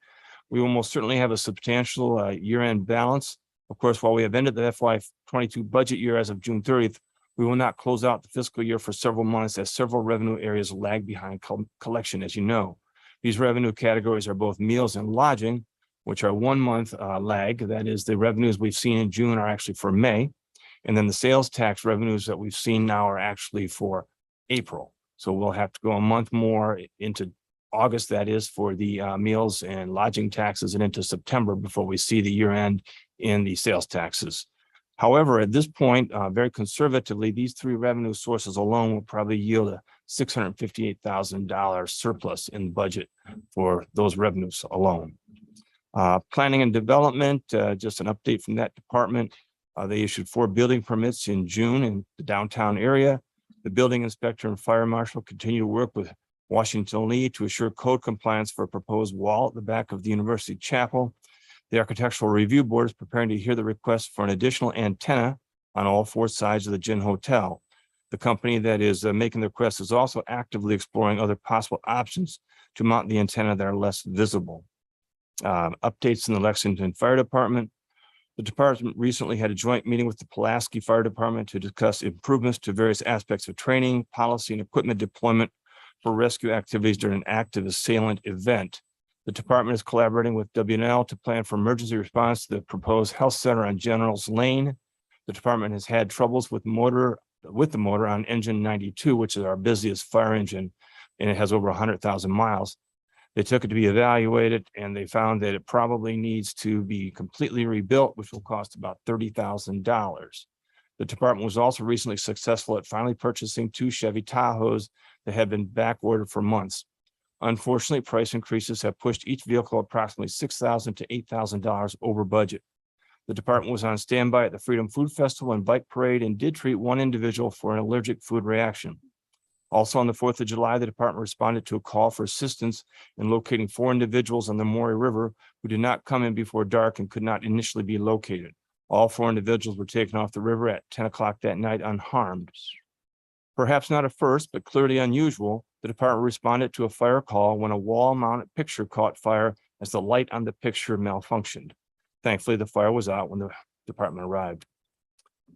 We will most certainly have a substantial year-end balance. Of course, while we have ended the FY 22 budget year as of June 30th, we will not close out the fiscal year for several months as several revenue areas lag behind collection, as you know. These revenue categories are both meals and lodging, which are 1 month lag. That is, the revenues we've seen in June are actually for May. And then the sales tax revenues that we've seen now are actually for April. So we'll have to go a month more into August, that is, for the meals and lodging taxes, and into September before we see the year end in the sales taxes. However, at this point, very conservatively, these three revenue sources alone will probably yield a $658,000 surplus in the budget for those revenues alone. Planning and development, just an update from that department. They issued 4 building permits in June in the downtown area. The building inspector and fire marshal continue to work with Washington Lee to assure code compliance for a proposed wall at the back of the University Chapel. The Architectural Review Board is preparing to hear the request for an additional antenna on all 4 sides of the Gin Hotel. The company that is making the request is also actively exploring other possible options to mount the antenna that are less visible. Updates in the Lexington Fire Department. The department recently had a joint meeting with the Pulaski Fire Department to discuss improvements to various aspects of training, policy, and equipment deployment for rescue activities during an active assailant event. The department is collaborating with W&L to plan for emergency response to the proposed health center on General's Lane. The department has had troubles with the motor on engine 92, which is our busiest fire engine, and it has over 100,000 miles. They took it to be evaluated, and they found that it probably needs to be completely rebuilt, which will cost about $30,000. The department was also recently successful at finally purchasing 2 Chevy Tahoes that had been back ordered for months. Unfortunately, price increases have pushed each vehicle approximately $6,000 to $8,000 over budget. The department was on standby at the Freedom Food Festival and Bike Parade and did treat 1 individual for an allergic food reaction. Also on the 4th of July, the department responded to a call for assistance in locating 4 individuals on the Maury River who did not come in before dark and could not initially be located. All 4 individuals were taken off the river at 10 o'clock that night unharmed. Perhaps not a first, but clearly unusual, the department responded to a fire call when a wall-mounted picture caught fire as the light on the picture malfunctioned. Thankfully, the fire was out when the department arrived.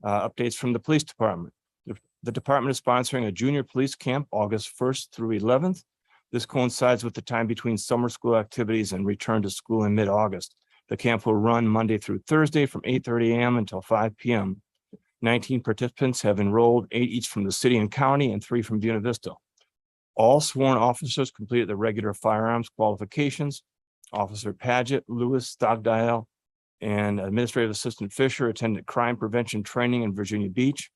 Updates from the police department. The department is sponsoring a junior police camp August 1st through 11th. This coincides with the time between summer school activities and return to school in mid-August. The camp will run Monday through Thursday from 8:30 a.m. until 5 p.m. 19 participants have enrolled, 8 each from the city and county and 3 from Buena Vista. All sworn officers completed the regular firearms qualifications. Officer Paget, Lewis, Stockdale, and Administrative Assistant Fisher attended crime prevention training in Virginia Beach.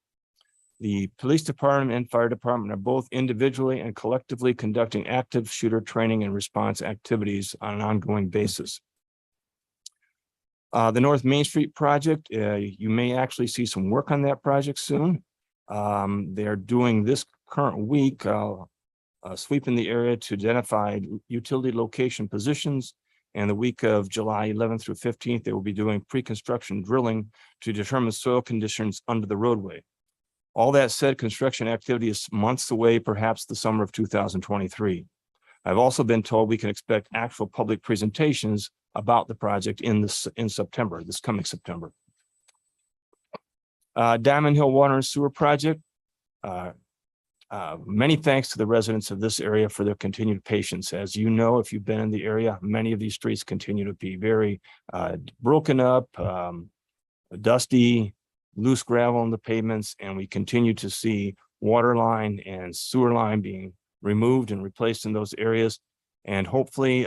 The police department and fire department are both individually and collectively conducting active shooter training and response activities on an ongoing basis. The North Main Street project, you may actually see some work on that project soon. They're doing this current week, sweeping the area to identify utility location positions. And the week of July 11th through 15th, they will be doing pre-construction drilling to determine soil conditions under the roadway. All that said, construction activity is months away, perhaps the summer of 2023. I've also been told we can expect actual public presentations about the project in September, this coming September. Diamond Hill Water and Sewer Project. Many thanks to the residents of this area for their continued patience. As you know, if you've been in the area, many of these streets continue to be very broken up, dusty, loose gravel on the pavements, and we continue to see water line and sewer line being removed and replaced in those areas. And hopefully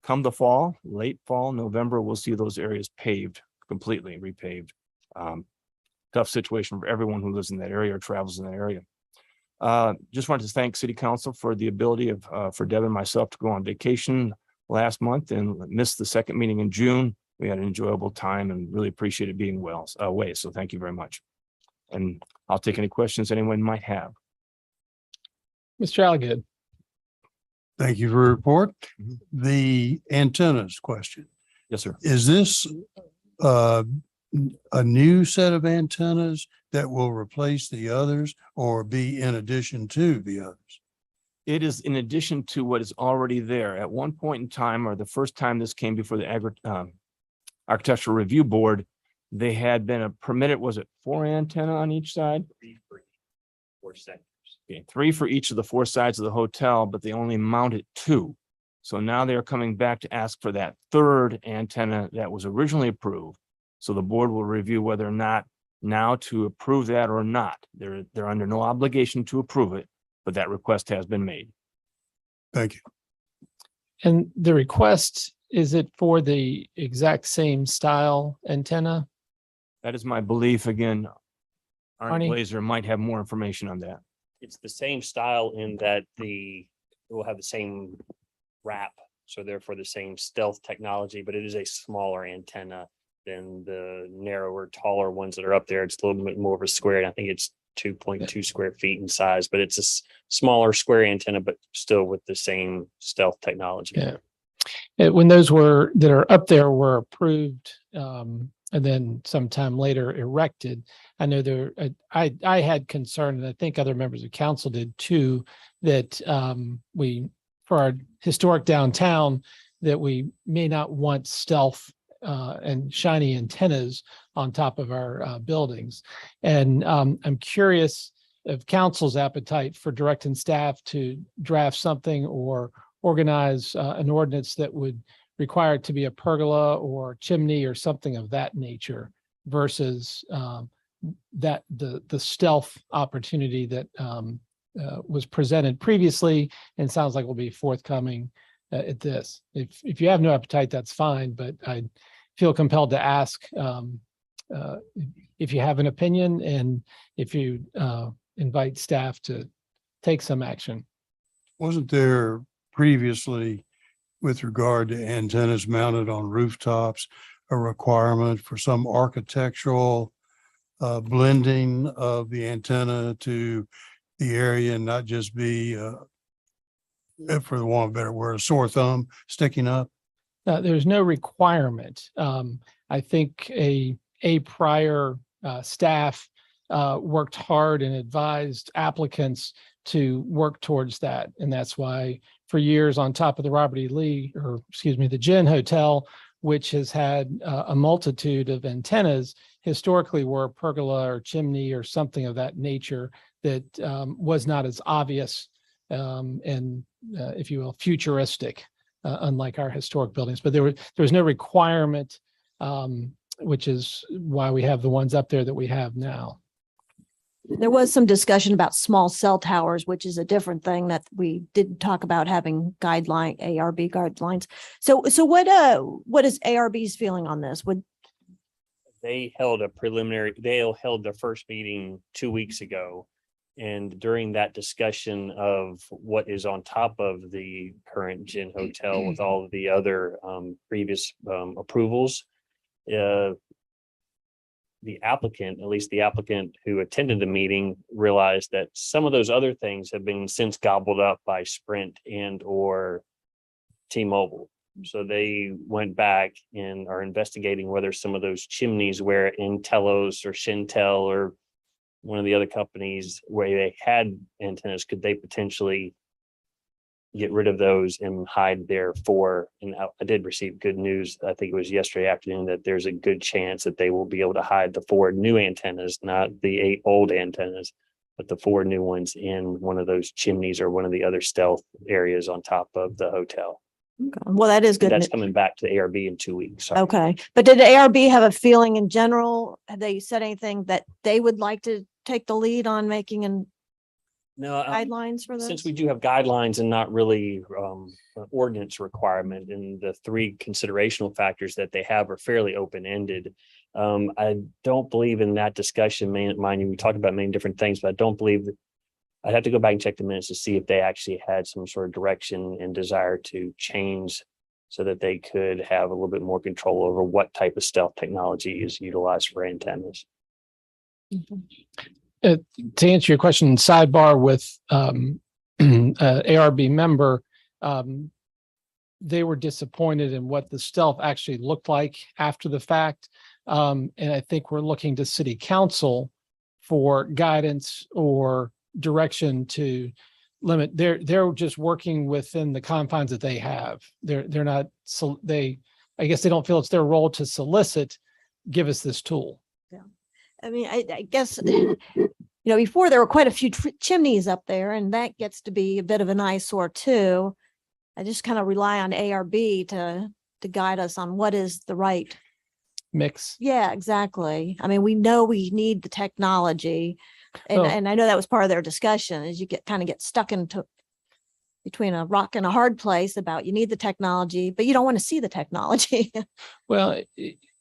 come the fall, late fall, November, we'll see those areas paved, completely repaved. Tough situation for everyone who lives in that area or travels in that area. Just wanted to thank City Council for the ability for Deb and myself to go on vacation last month and missed the second meeting in June. We had an enjoyable time and really appreciated being away. So thank you very much. And I'll take any questions anyone might have. Mr. Alligood. Thank you for your report. The antennas question. Yes, sir. Is this a new set of antennas that will replace the others or be in addition to the others? It is in addition to what is already there. At one point in time, or the first time this came before the Architectural Review Board, they had been permitted, was it 4 antenna on each side? 4 sectors. Okay, 3 for each of the 4 sides of the hotel, but they only mounted 2. So now they are coming back to ask for that 3rd antenna that was originally approved. So the board will review whether or not now to approve that or not. They're under no obligation to approve it, but that request has been made. Thank you. And the request, is it for the exact same style antenna? That is my belief. Again, Arnie Arnie? Glazer might have more information on that. It's the same style in that it will have the same wrap, so therefore the same stealth technology, but it is a smaller antenna than the narrower, taller ones that are up there. It's a little bit more of a square, and I think it's 2.2 square feet in size, but it's a smaller square antenna, but still with the same stealth technology. Yeah. When those that are up there were approved, and then sometime later erected, I know I had concern, and I think other members of council did too, that for our historic downtown, that we may not want stealth and shiny antennas on top of our buildings. And I'm curious of council's appetite for directing staff to draft something or organize an ordinance that would require it to be a pergola or chimney or something of that nature versus that the stealth opportunity that was presented previously and sounds like will be forthcoming at this. If you have no appetite, that's fine, but I feel compelled to ask if you have an opinion and if you invite staff to take some action. Wasn't there previously, with regard to antennas mounted on rooftops, a requirement for some architectural blending of the antenna to the area and not just be, for the want of a better word, a sore thumb sticking up? There's no requirement. I think a prior staff worked hard and advised applicants to work towards that. And that's why for years on top of the Robert E. Lee, or excuse me, the Gin Hotel, which has had a multitude of antennas, historically were pergola or chimney or something of that nature that was not as obvious and if you will, futuristic, unlike our historic buildings. But there was no requirement, which is why we have the ones up there that we have now. There was some discussion about small cell towers, which is a different thing that we didn't talk about having ARB guidelines. So what is ARB's feeling on this? They held their first meeting 2 weeks ago. And during that discussion of what is on top of the current Gin Hotel with all of the other previous approvals, the applicant, at least the applicant who attended the meeting, realized that some of those other things have been since gobbled up by Sprint and or T-Mobile. So they went back and are investigating whether some of those chimneys where Intelos or Shintel or one of the other companies where they had antennas, could they potentially get rid of those and hide there for, and I did receive good news, I think it was yesterday afternoon, that there's a good chance that they will be able to hide the 4 new antennas, not the 8 old antennas, but the 4 new ones in one of those chimneys or one of the other stealth areas on top of the hotel. Okay. Well, that is good. That's coming back to the ARB in 2 weeks. Sorry. Okay. But did the ARB have a feeling in general? Have they said anything that they would like to take the lead on making an No, guidelines for this? since we do have guidelines and not really an ordinance requirement, and the 3 considerational factors that they have are fairly open-ended. I don't believe in that discussion, mind you, we talked about many different things, but I don't believe that. I'd have to go back and check the minutes to see if they actually had some sort of direction and desire to change so that they could have a little bit more control over what type of stealth technology is utilized for antennas. To answer your question, sidebar with ARB member, they were disappointed in what the stealth actually looked like after the fact. And I think we're looking to city council for guidance or direction to limit. They're just working within the confines that they have. They're not, so I guess they don't feel it's their role to solicit, give us this tool. I mean, I guess, before there were quite a few chimneys up there, and that gets to be a bit of an eyesore too. I just kind of rely on ARB to guide us on what is the right. Mix. Yeah, exactly. I mean, we know we need the technology. And, Oh. and I know that was part of their discussion, is you get stuck into between a rock and a hard place about you need the technology, but you don't want to see the technology. Well,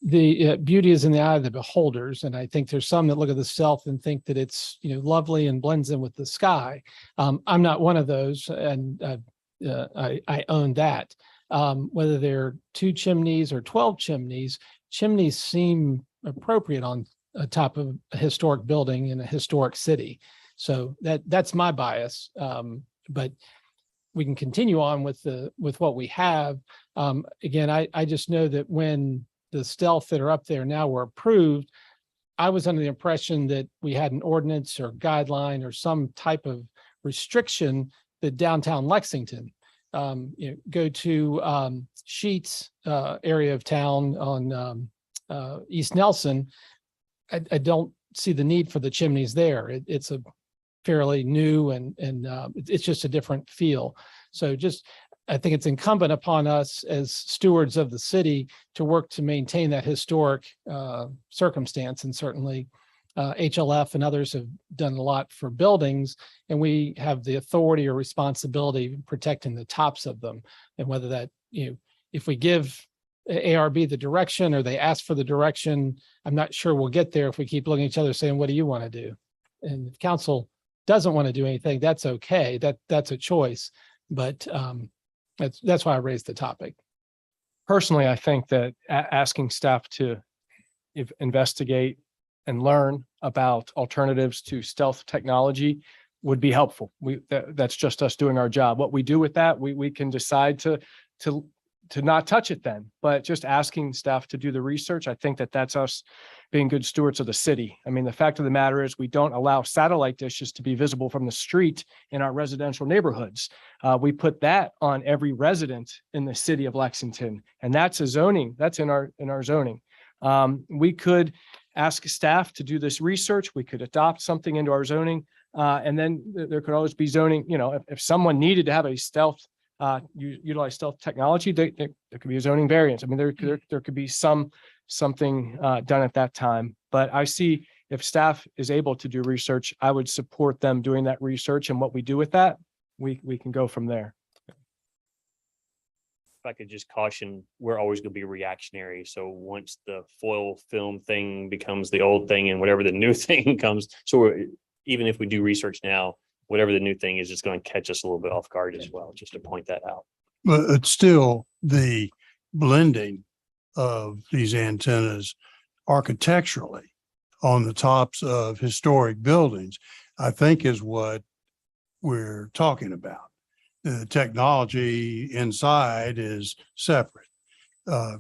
the beauty is in the eye of the beholders. And I think there's some that look at the stealth and think that it's, lovely and blends in with the sky. I'm not one of those. And I own that. Whether they're 2 chimneys or 12 chimneys seem appropriate on top of a historic building in a historic city. So that's my bias. But we can continue on with what we have. Again, I just know that when the stealth that are up there now were approved, I was under the impression that we had an ordinance or guideline or some type of restriction that downtown Lexington, go to Sheets area of town on East Nelson. I don't see the need for the chimneys there. It's a fairly new and it's just a different feel. So I think it's incumbent upon us as stewards of the city to work to maintain that historic circumstance. And certainly HLF and others have done a lot for buildings, and we have the authority or responsibility of protecting the tops of them. And whether that, if we give ARB the direction or they ask for the direction, I'm not sure we'll get there if we keep looking at each other saying, what do you want to do? And if council doesn't want to do anything, that's okay. That's a choice. But that's why I raised the topic. Personally, I think that asking staff to investigate and learn about alternatives to stealth technology would be helpful. That's just us doing our job. What we do with that, we can decide to not touch it then, but just asking staff to do the research, I think that's us being good stewards of the city. I mean, the fact of the matter is we don't allow satellite dishes to be visible from the street in our residential neighborhoods. We put that on every resident in the city of Lexington, and that's a zoning, that's in our zoning. We could ask staff to do this research. We could adopt something into our zoning, and then there could always be zoning, if someone needed to have a stealth utilize stealth technology, there could be a zoning variance. I mean, there could be something done at that time. But I see if staff is able to do research, I would support them doing that research, and what we do with that, we can go from there. If I could just caution, we're always going to be reactionary. So once the foil film thing becomes the old thing and whatever the new thing comes, even if we do research now, whatever the new thing is, it's going to catch us a little bit off guard as well, just to point that out. But it's still the blending of these antennas architecturally on the tops of historic buildings, I think is what we're talking about. The technology inside is separate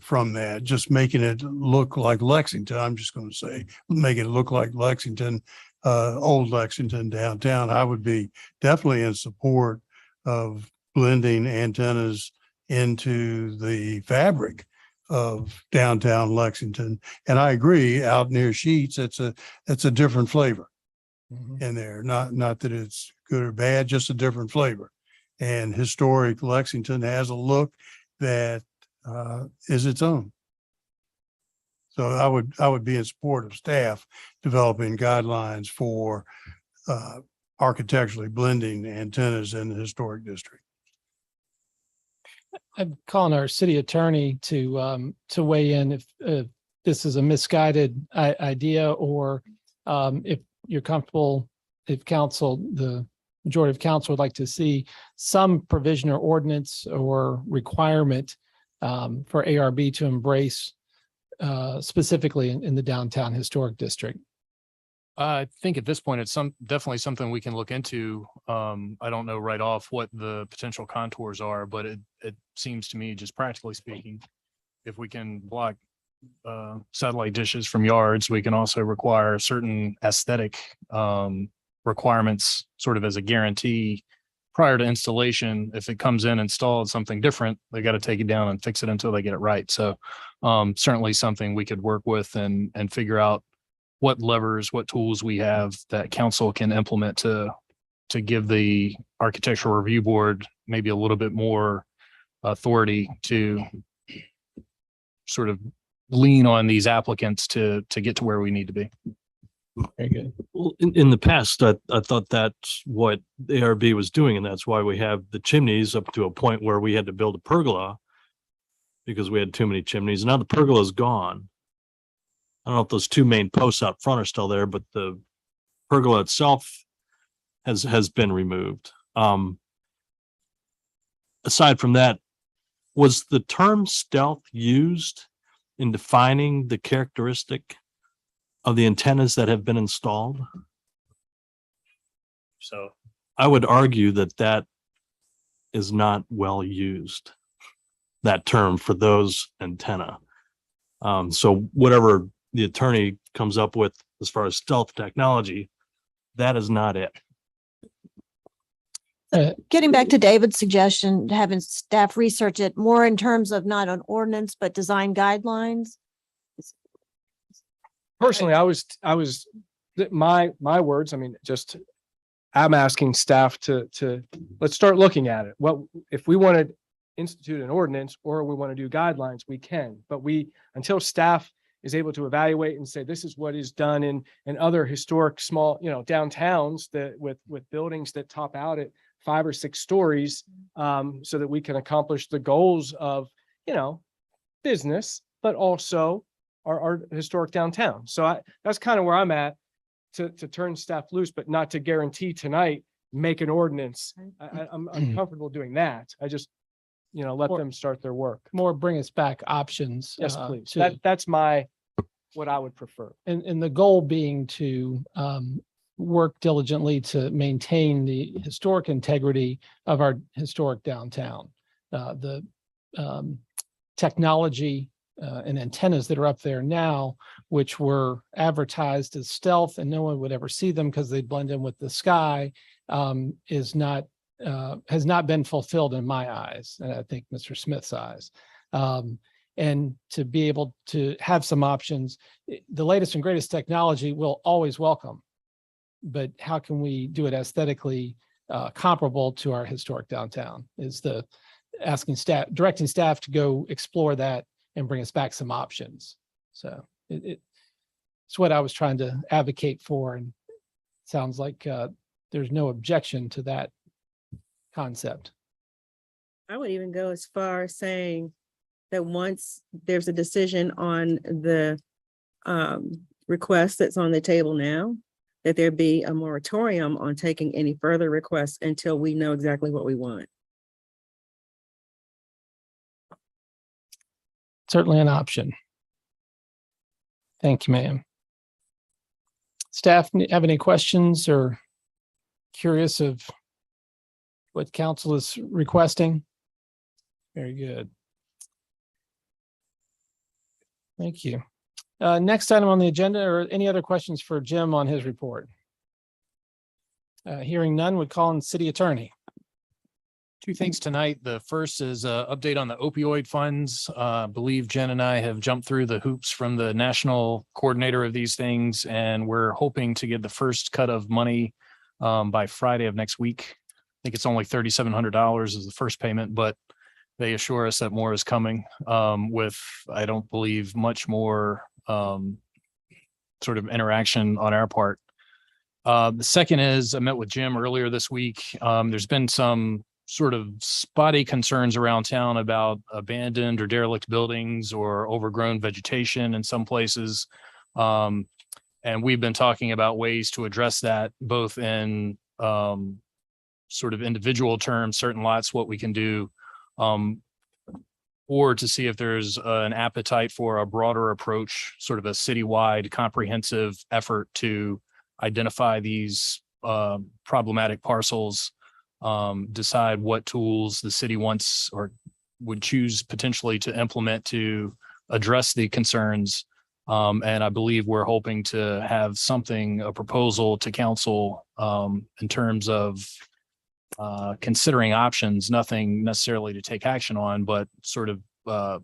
from that, just making it look like Lexington. I'm just going to say, make it look like Lexington, old Lexington downtown. I would be definitely in support of blending antennas into the fabric of downtown Lexington. And I agree, out near Sheets, it's a different flavor in there. Not that it's good or bad, just a different flavor. And historic Lexington has a look that is its own. So I would be in support of staff developing guidelines for architecturally blending antennas in the historic district. I'm calling our city attorney to weigh in if this is a misguided idea, or if you're comfortable, if the majority of council would like to see some provision or ordinance or requirement for ARB to embrace specifically in the downtown historic district. I think at this point, it's definitely something we can look into. I don't know right off what the potential contours are, but it seems to me, just practically speaking, if we can block satellite dishes from yards, we can also require certain aesthetic requirements sort of as a guarantee prior to installation. If it comes in installed something different, they got to take it down and fix it until they get it right. So certainly something we could work with and figure out what levers, what tools we have that council can implement to give the architectural review board maybe a little bit more authority to sort of lean on these applicants to get to where we need to be. Very good. Well, in the past, I thought that's what ARB was doing, and that's why we have the chimneys up to a point where we had to build a pergola because we had too many chimneys. Now the pergola is gone. I don't know if those two main posts out front are still there, but the pergola itself has been removed. Aside from that, was the term stealth used in defining the characteristic of the antennas that have been installed? So I would argue that that is not well used, that term for those antenna. So whatever the attorney comes up with as far as stealth technology, that is not it. Getting back to David's suggestion, having staff research it more in terms of not an ordinance, but design guidelines. Personally, I was, my words, I mean, just, I'm asking staff to, let's start looking at it. What, if we want to institute an ordinance or we want to do guidelines, we can, but until staff is able to evaluate and say, this is what is done in other historic small, downtowns that with buildings that top out at 5 or 6 stories, so that we can accomplish the goals of, business, but also our historic downtown. So that's kind of where I'm at, to turn staff loose, but not to guarantee tonight, make an ordinance. I'm comfortable doing that. I just, let them start their work. More bring us back options. Yes, please. to- That's what I would prefer. And the goal being to work diligently to maintain the historic integrity of our historic downtown. The technology and antennas that are up there now, which were advertised as stealth and no one would ever see them because they blend in with the sky, has not been fulfilled in my eyes, and I think Mr. Smith's eyes. And to be able to have some options, the latest and greatest technology we'll always welcome, but how can we do it aesthetically comparable to our historic downtown is the directing staff to go explore that and bring us back some options. So it's what I was trying to advocate for, and it sounds like there's no objection to that concept. I would even go as far as saying that once there's a decision on the request that's on the table now, that there be a moratorium on taking any further requests until we know exactly what we want. Certainly an option. Thank you, ma'am. Staff have any questions or curious of what council is requesting? Very good. Thank you. Next item on the agenda, or any other questions for Jim on his report? Hearing none, would call on city attorney. Two things tonight. The first is an update on the opioid funds. I believe Jen and I have jumped through the hoops from the national coordinator of these things, and we're hoping to get the first cut of money by Friday of next week. I think it's only $3,700 is the first payment, but they assure us that more is coming with, I don't believe, much more sort of interaction on our part. The second is I met with Jim earlier this week. There's been some sort of spotty concerns around town about abandoned or derelict buildings or overgrown vegetation in some places. And we've been talking about ways to address that, both in sort of individual terms, certain lots, what we can do, or to see if there's an appetite for a broader approach, sort of a citywide comprehensive effort to identify these problematic parcels, decide what tools the city wants or would choose potentially to implement to address the concerns. And I believe we're hoping to have something, a proposal to council in terms of considering options, nothing necessarily to take action on, but sort of a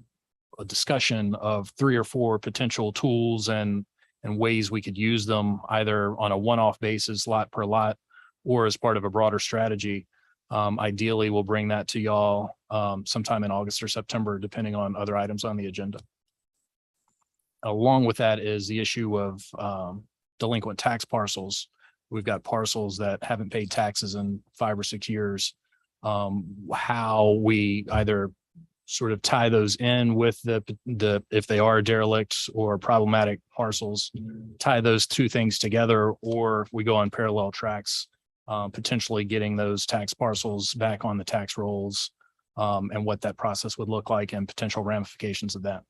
discussion of 3 or 4 potential tools and ways we could use them either on a one-off basis, lot per lot, or as part of a broader strategy. Ideally, we'll bring that to y'all sometime in August or September, depending on other items on the agenda. Along with that is the issue of delinquent tax parcels. We've got parcels that haven't paid taxes in 5 or 6 years. How we either sort of tie those in with the if they are derelict or problematic parcels, tie those two things together, or we go on parallel tracks, potentially getting those tax parcels back on the tax rolls, and what that process would look like and potential ramifications of that.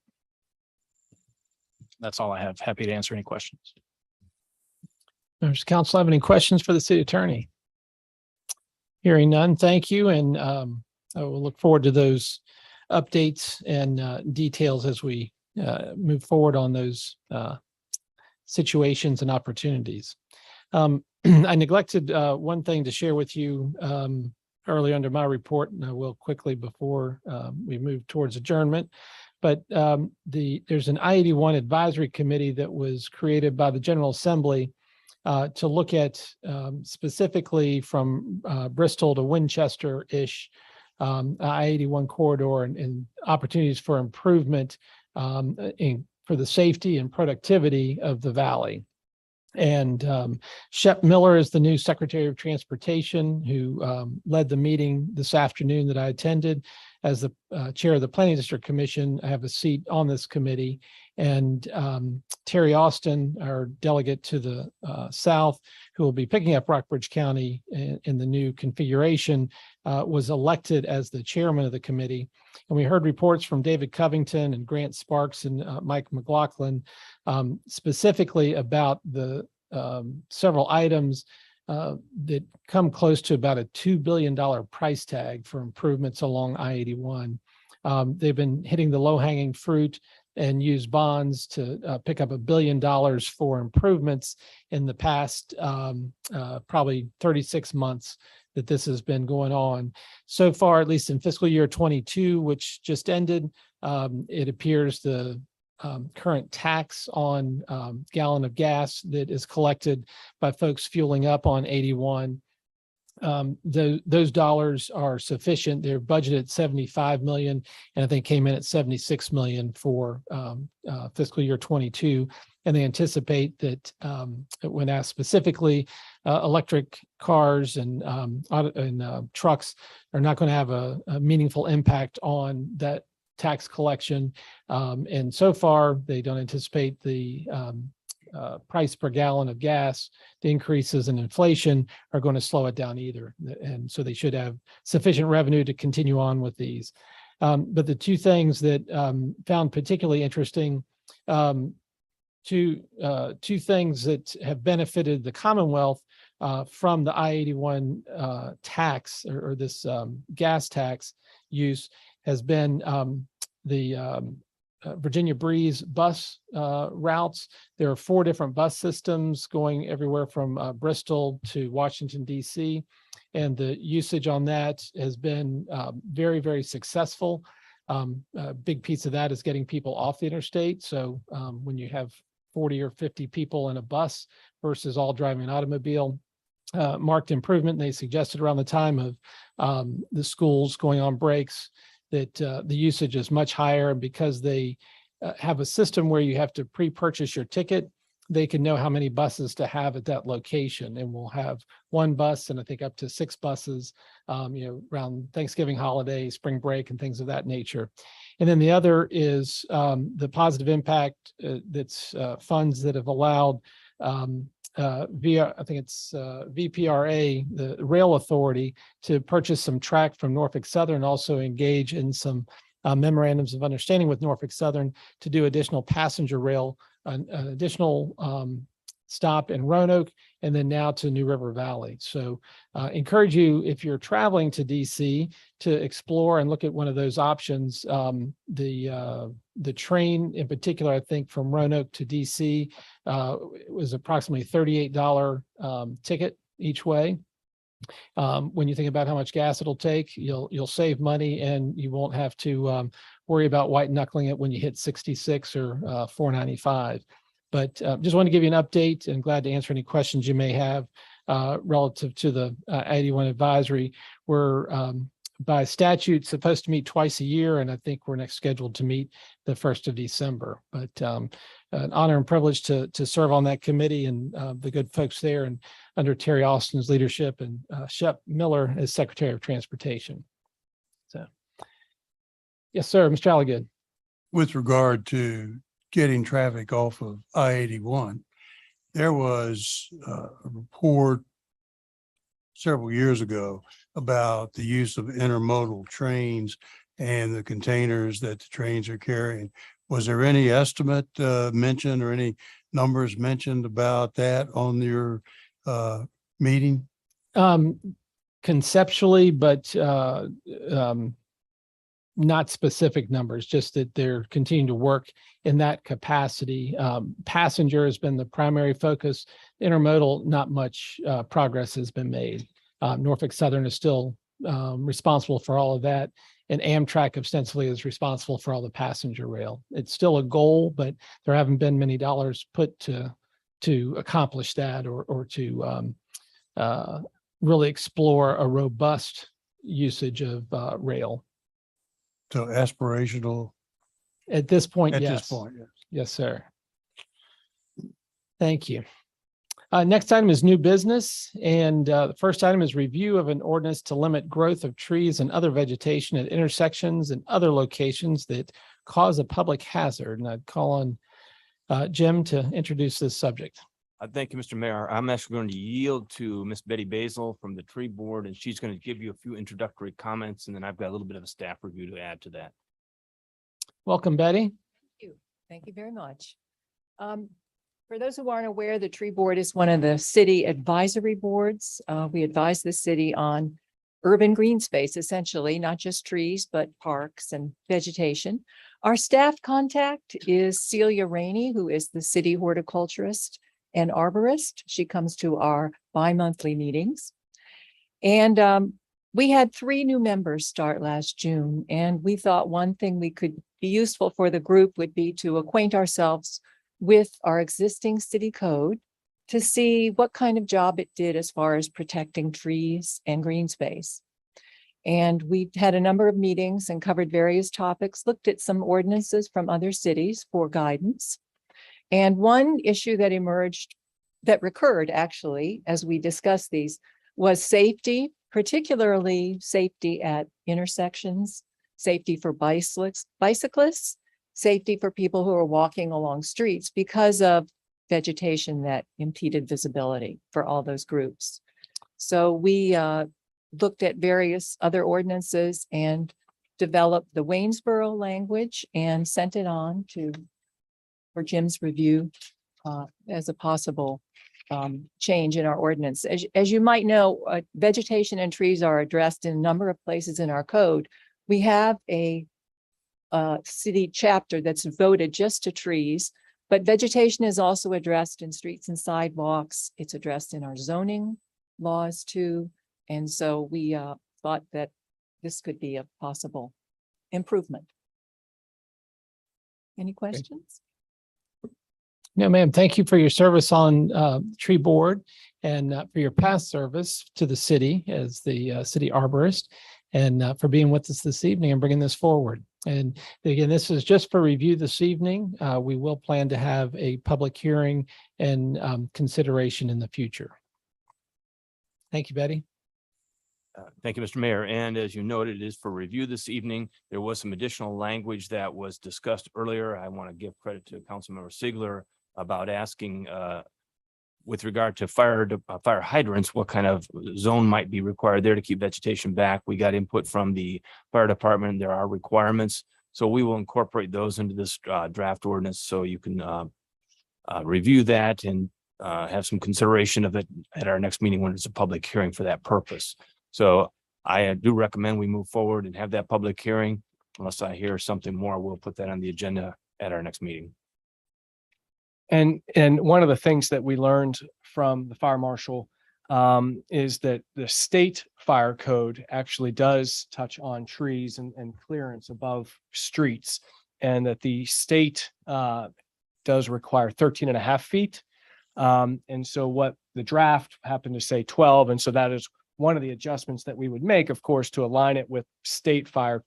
That's all I have. Happy to answer any questions. Members of council have any questions for the city attorney? Hearing none, thank you. And I will look forward to those updates and details as we move forward on those situations and opportunities. I neglected one thing to share with you early under my report, and I will quickly before we move towards adjournment. But there's an I-81 advisory committee that was created by the General Assembly to look at specifically from Bristol to Winchester-ish I-81 corridor and opportunities for improvement for the safety and productivity of the valley. And Shep Miller is the new Secretary of Transportation who led the meeting this afternoon that I attended. As the chair of the Planning District Commission, I have a seat on this committee. And Terry Austin, our delegate to the south, who will be picking up Rockbridge County in the new configuration, was elected as the chairman of the committee. And we heard reports from David Covington and Grant Sparks and Mike McLaughlin specifically about the several items that come close to about a $2 billion price tag for improvements along I-81. They've been hitting the low-hanging fruit and use bonds to pick up $1 billion for improvements in the past probably 36 months that this has been going on. So far, at least in fiscal year 22, which just ended, it appears the current tax on gallon of gas that is collected by folks fueling up on 81, those dollars are sufficient. They're budgeted 75 million, and I think came in at 76 million for fiscal year 22. And they anticipate that when asked specifically, electric cars and trucks are not going to have a meaningful impact on that tax collection. And so far, they don't anticipate the price per gallon of gas, the increases in inflation are going to slow it down either. And so they should have sufficient revenue to continue on with these. But the two things that found particularly interesting, two things that have benefited the Commonwealth from the I-81 tax or this gas tax use has been the Virginia Breeze bus routes. There are 4 different bus systems going everywhere from Bristol to Washington, D.C. And the usage on that has been very, very successful. A big piece of that is getting people off the interstate. So when you have 40 or 50 people in a bus versus all driving an automobile, marked improvement. They suggested around the time of the schools going on breaks that the usage is much higher, and because they have a system where you have to pre-purchase your ticket, they can know how many buses to have at that location, and we'll have 1 bus and I think up to 6 buses, around Thanksgiving holiday, spring break, and things of that nature. And then the other is the positive impact that's funds that have allowed via, I think it's VPRA, the rail authority, to purchase some track from Norfolk Southern, also engage in some memorandums of understanding with Norfolk Southern to do additional passenger rail, an additional stop in Roanoke, and then now to New River Valley. So encourage you, if you're traveling to DC, to explore and look at one of those options. The train in particular, I think from Roanoke to DC it was approximately $38 ticket each way. When you think about how much gas it'll take, you'll save money, and you won't have to worry about white knuckling it when you hit 66 or 495. But just want to give you an update, and glad to answer any questions you may have relative to the 81 advisory. We're by statute supposed to meet twice a year, and I think we're next scheduled to meet the 1st of December. But an honor and privilege to serve on that committee, and the good folks there, and under Terry Austin's leadership, and Shep Miller as Secretary of Transportation. So, yes, sir, Mr. Alligood. With regard to getting traffic off of I-81, there was a report several years ago about the use of intermodal trains and the containers that the trains are carrying. Was there any estimate mentioned or any numbers mentioned about that on your meeting? Conceptually, but not specific numbers, just that they're continuing to work in that capacity. Passenger has been the primary focus. Intermodal, not much progress has been made. Norfolk Southern is still responsible for all of that, and Amtrak ostensibly is responsible for all the passenger rail. It's still a goal, but there haven't been many dollars put to accomplish that, or to really explore a robust usage of rail. So aspirational At this point, at yes. this point, yes. Yes, sir. Thank you. Next item is new business, and the first item is review of an ordinance to limit growth of trees and other vegetation at intersections and other locations that cause a public hazard. And I'd call on Jim to introduce this subject. Thank you, Mr. Mayor. I'm actually going to yield to Miss Betty Basil from the tree board, and she's going to give you a few introductory comments, and then I've got a little bit of a staff review to add to that. Welcome, Betty. Thank you very much. For those who aren't aware, the tree board is one of the city advisory boards. We advise the city on urban green space, essentially, not just trees, but parks and vegetation. Our staff contact is Celia Rainey, who is the city horticulturist and arborist. She comes to our bi-monthly meetings. And we had 3 new members start last June, and we thought one thing we could be useful for the group would be to acquaint ourselves with our existing city code to see what kind of job it did as far as protecting trees and green space. And we had a number of meetings and covered various topics, looked at some ordinances from other cities for guidance. And one issue that emerged, that recurred actually, as we discussed these, was safety, particularly safety at intersections, safety for bicyclists, safety for people who are walking along streets because of vegetation that impeded visibility for all those groups. So we looked at various other ordinances and developed the Waynesboro language and sent it on for Jim's review as a possible change in our ordinance. As you might know, vegetation and trees are addressed in a number of places in our code. We have a city chapter that's devoted just to trees, but vegetation is also addressed in streets and sidewalks. It's addressed in our zoning laws too. And so we thought that this could be a possible improvement. Any questions? No, ma'am. Thank you for your service on tree board, and for your past service to the city as the city arborist, and for being with us this evening and bringing this forward. And again, this is just for review this evening. We will plan to have a public hearing and consideration in the future. Thank you, Betty. Thank you, Mr. Mayor. And as you noted, it is for review this evening. There was some additional language that was discussed earlier. I want to give credit to Councilmember Ziegler about asking with regard to fire hydrants, what kind of zone might be required there to keep vegetation back. We got input from the fire department. There are requirements. So we will incorporate those into this draft ordinance so you can review that and have some consideration of it at our next meeting when it's a public hearing for that purpose. So I do recommend we move forward and have that public hearing. Unless I hear something more, we'll put that on the agenda at our next meeting. And one of the things that we learned from the fire marshal is that the state fire code actually does touch on trees and clearance above streets. And that the state does require 13.5 feet. And so what the draft happened to say 12. And so that is one of the adjustments that we would make, of course, to align it with state fire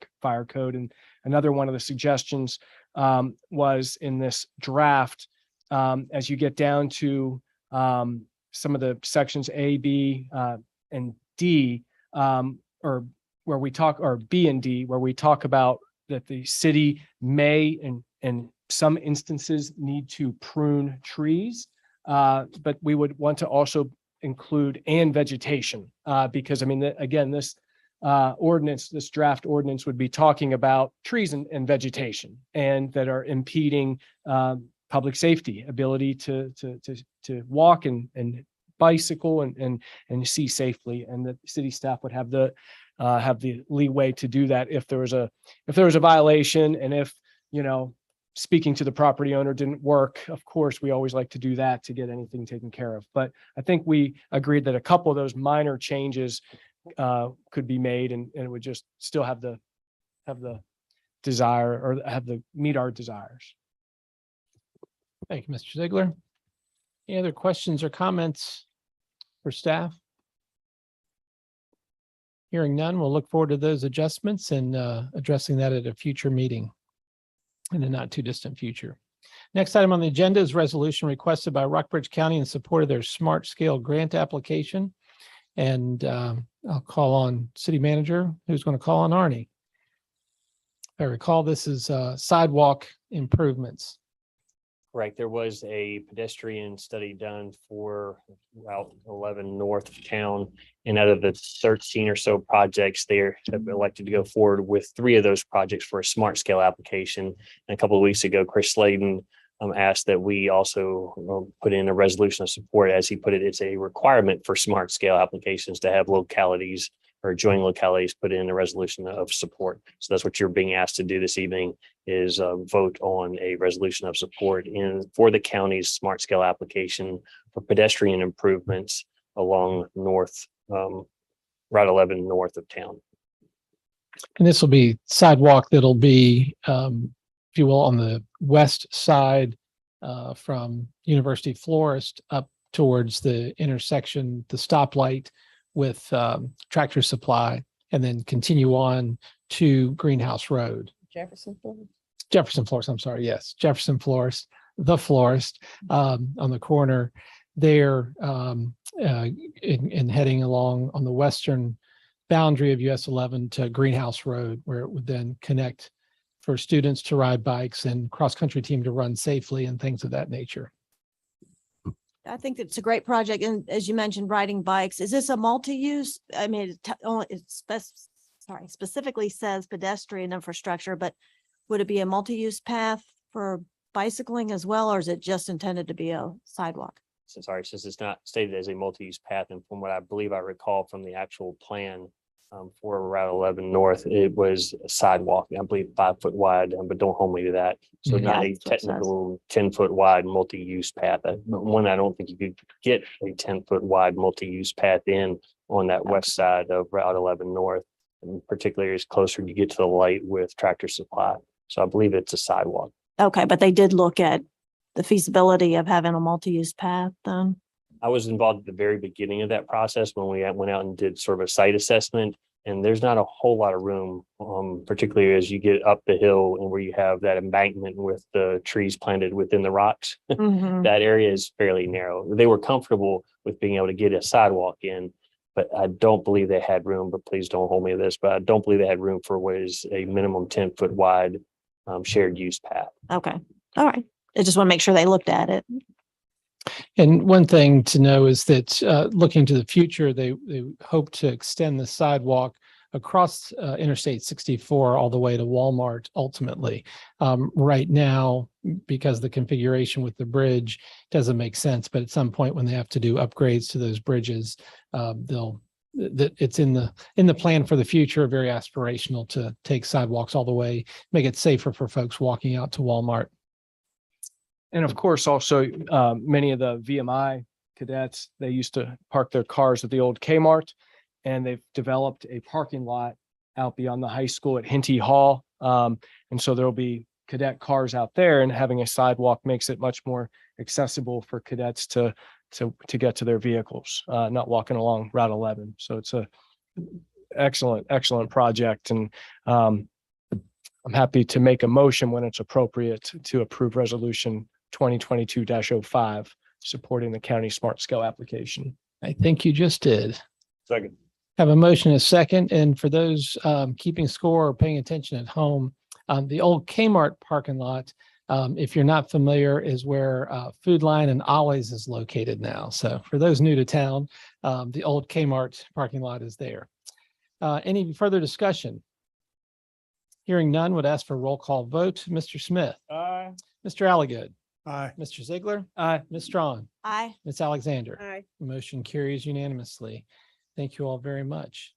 code. And another one of the suggestions was in this draft, as you get down to some of the sections A, B, and D, or where we talk, or B and D, where we talk about that the city may, in some instances, need to prune trees. But we would want to also include and vegetation, because I mean, again, this ordinance, this draft ordinance would be talking about trees and vegetation, and that are impeding public safety, ability to walk and bicycle and see safely, and that city staff would have the leeway to do that if there was a violation, and if, you know, speaking to the property owner didn't work. Of course, we always like to do that to get anything taken care of. But I think we agreed that a couple of those minor changes could be made, and it would just still have the desire, or meet our desires. Thank you, Mr. Ziegler. Any other questions or comments for staff? Hearing none, we'll look forward to those adjustments and addressing that at a future meeting in the not too distant future. Next item on the agenda is resolution requested by Rockbridge County in support of their Smart Scale grant application. And I'll call on City Manager, who's going to call on Arnie. If I recall, this is sidewalk improvements. Right, there was a pedestrian study done for Route 11 north of town. And out of the 13 or so projects, they have elected to go forward with 3 of those projects for a smart scale application. And a couple of weeks ago, Chris Slayton asked that we also put in a resolution of support. As he put it, it's a requirement for smart scale applications to have localities or adjoining localities put in a resolution of support. So that's what you're being asked to do this evening, is vote on a resolution of support for the county's smart scale application for pedestrian improvements along Route 11 north of town. And this will be sidewalk that'll be, if you will, on the west side from University Florist up towards the intersection, the stoplight with Tractor Supply, and then continue on to Greenhouse Road. Jefferson Florist, I'm sorry. Yes, Jefferson Florist, the florist on the corner there, and heading along on the western boundary of US 11 to Greenhouse Road, where it would then connect for students to ride bikes and cross-country team to run safely and things of that nature. I think it's a great project. And as you mentioned, riding bikes, is this a multi-use? I mean, specifically says pedestrian infrastructure, but would it be a multi-use path for bicycling as well, or is it just intended to be a sidewalk? So sorry, since it's not stated as a multi-use path, and from what I believe I recall from the actual plan for Route 11 North, it was a sidewalk, I believe 5 foot wide, but don't hold me to that. So Yeah, not a technical 10 foot wide multi-use path. One, I don't think you could get a 10 foot wide multi-use path in on that west side of Route 11 North, and particularly as closer you get to the light with Tractor Supply. So I believe it's a sidewalk. Okay, but they did look at the feasibility of having a multi-use path then? I was involved at the very beginning of that process when we went out and did sort of a site assessment, and there's not a whole lot of room, particularly as you get up the hill and where you have that embankment with the trees planted within the rocks. Mhm. That area is fairly narrow. They were comfortable with being able to get a sidewalk in, but I don't believe they had room, but please don't hold me to this, but I don't believe they had room for what is a minimum 10 foot wide shared use path. Okay, all right. I just want to make sure they looked at it. And one thing to know is that looking to the future, they hope to extend the sidewalk across Interstate 64 all the way to Walmart ultimately. Right now, because the configuration with the bridge doesn't make sense, but at some point when they have to do upgrades to those bridges, it's in the plan for the future, very aspirational to take sidewalks all the way, make it safer for folks walking out to Walmart. And of course, also, many of the VMI cadets, they used to park their cars at the old Kmart, and they've developed a parking lot out beyond the high school at Hinty Hall. And so there'll be cadet cars out there, and having a sidewalk makes it much more accessible for cadets to get to their vehicles, not walking along Route 11. So it's a excellent project. And I'm happy to make a motion when it's appropriate to approve resolution 2022-05, supporting the county smart scale application. I think you just did. Second. Have a motion and a second. And for those keeping score or paying attention at home, the old Kmart parking lot, if you're not familiar, is where Food Line and Ollie's is located now. So for those new to town, the old Kmart parking lot is there. Any further discussion? Hearing none, would ask for a roll call vote. Mr. Smith, Aye. Mr. Alligood, Aye. Mr. Ziegler, Aye. Ms. Strawn, Aye. Ms. Alexander. Aye. Motion carries unanimously. Thank you all very much.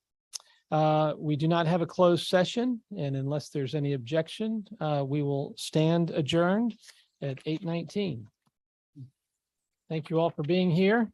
We do not have a closed session, and unless there's any objection, we will stand adjourned at 8:19. Thank you all for being here.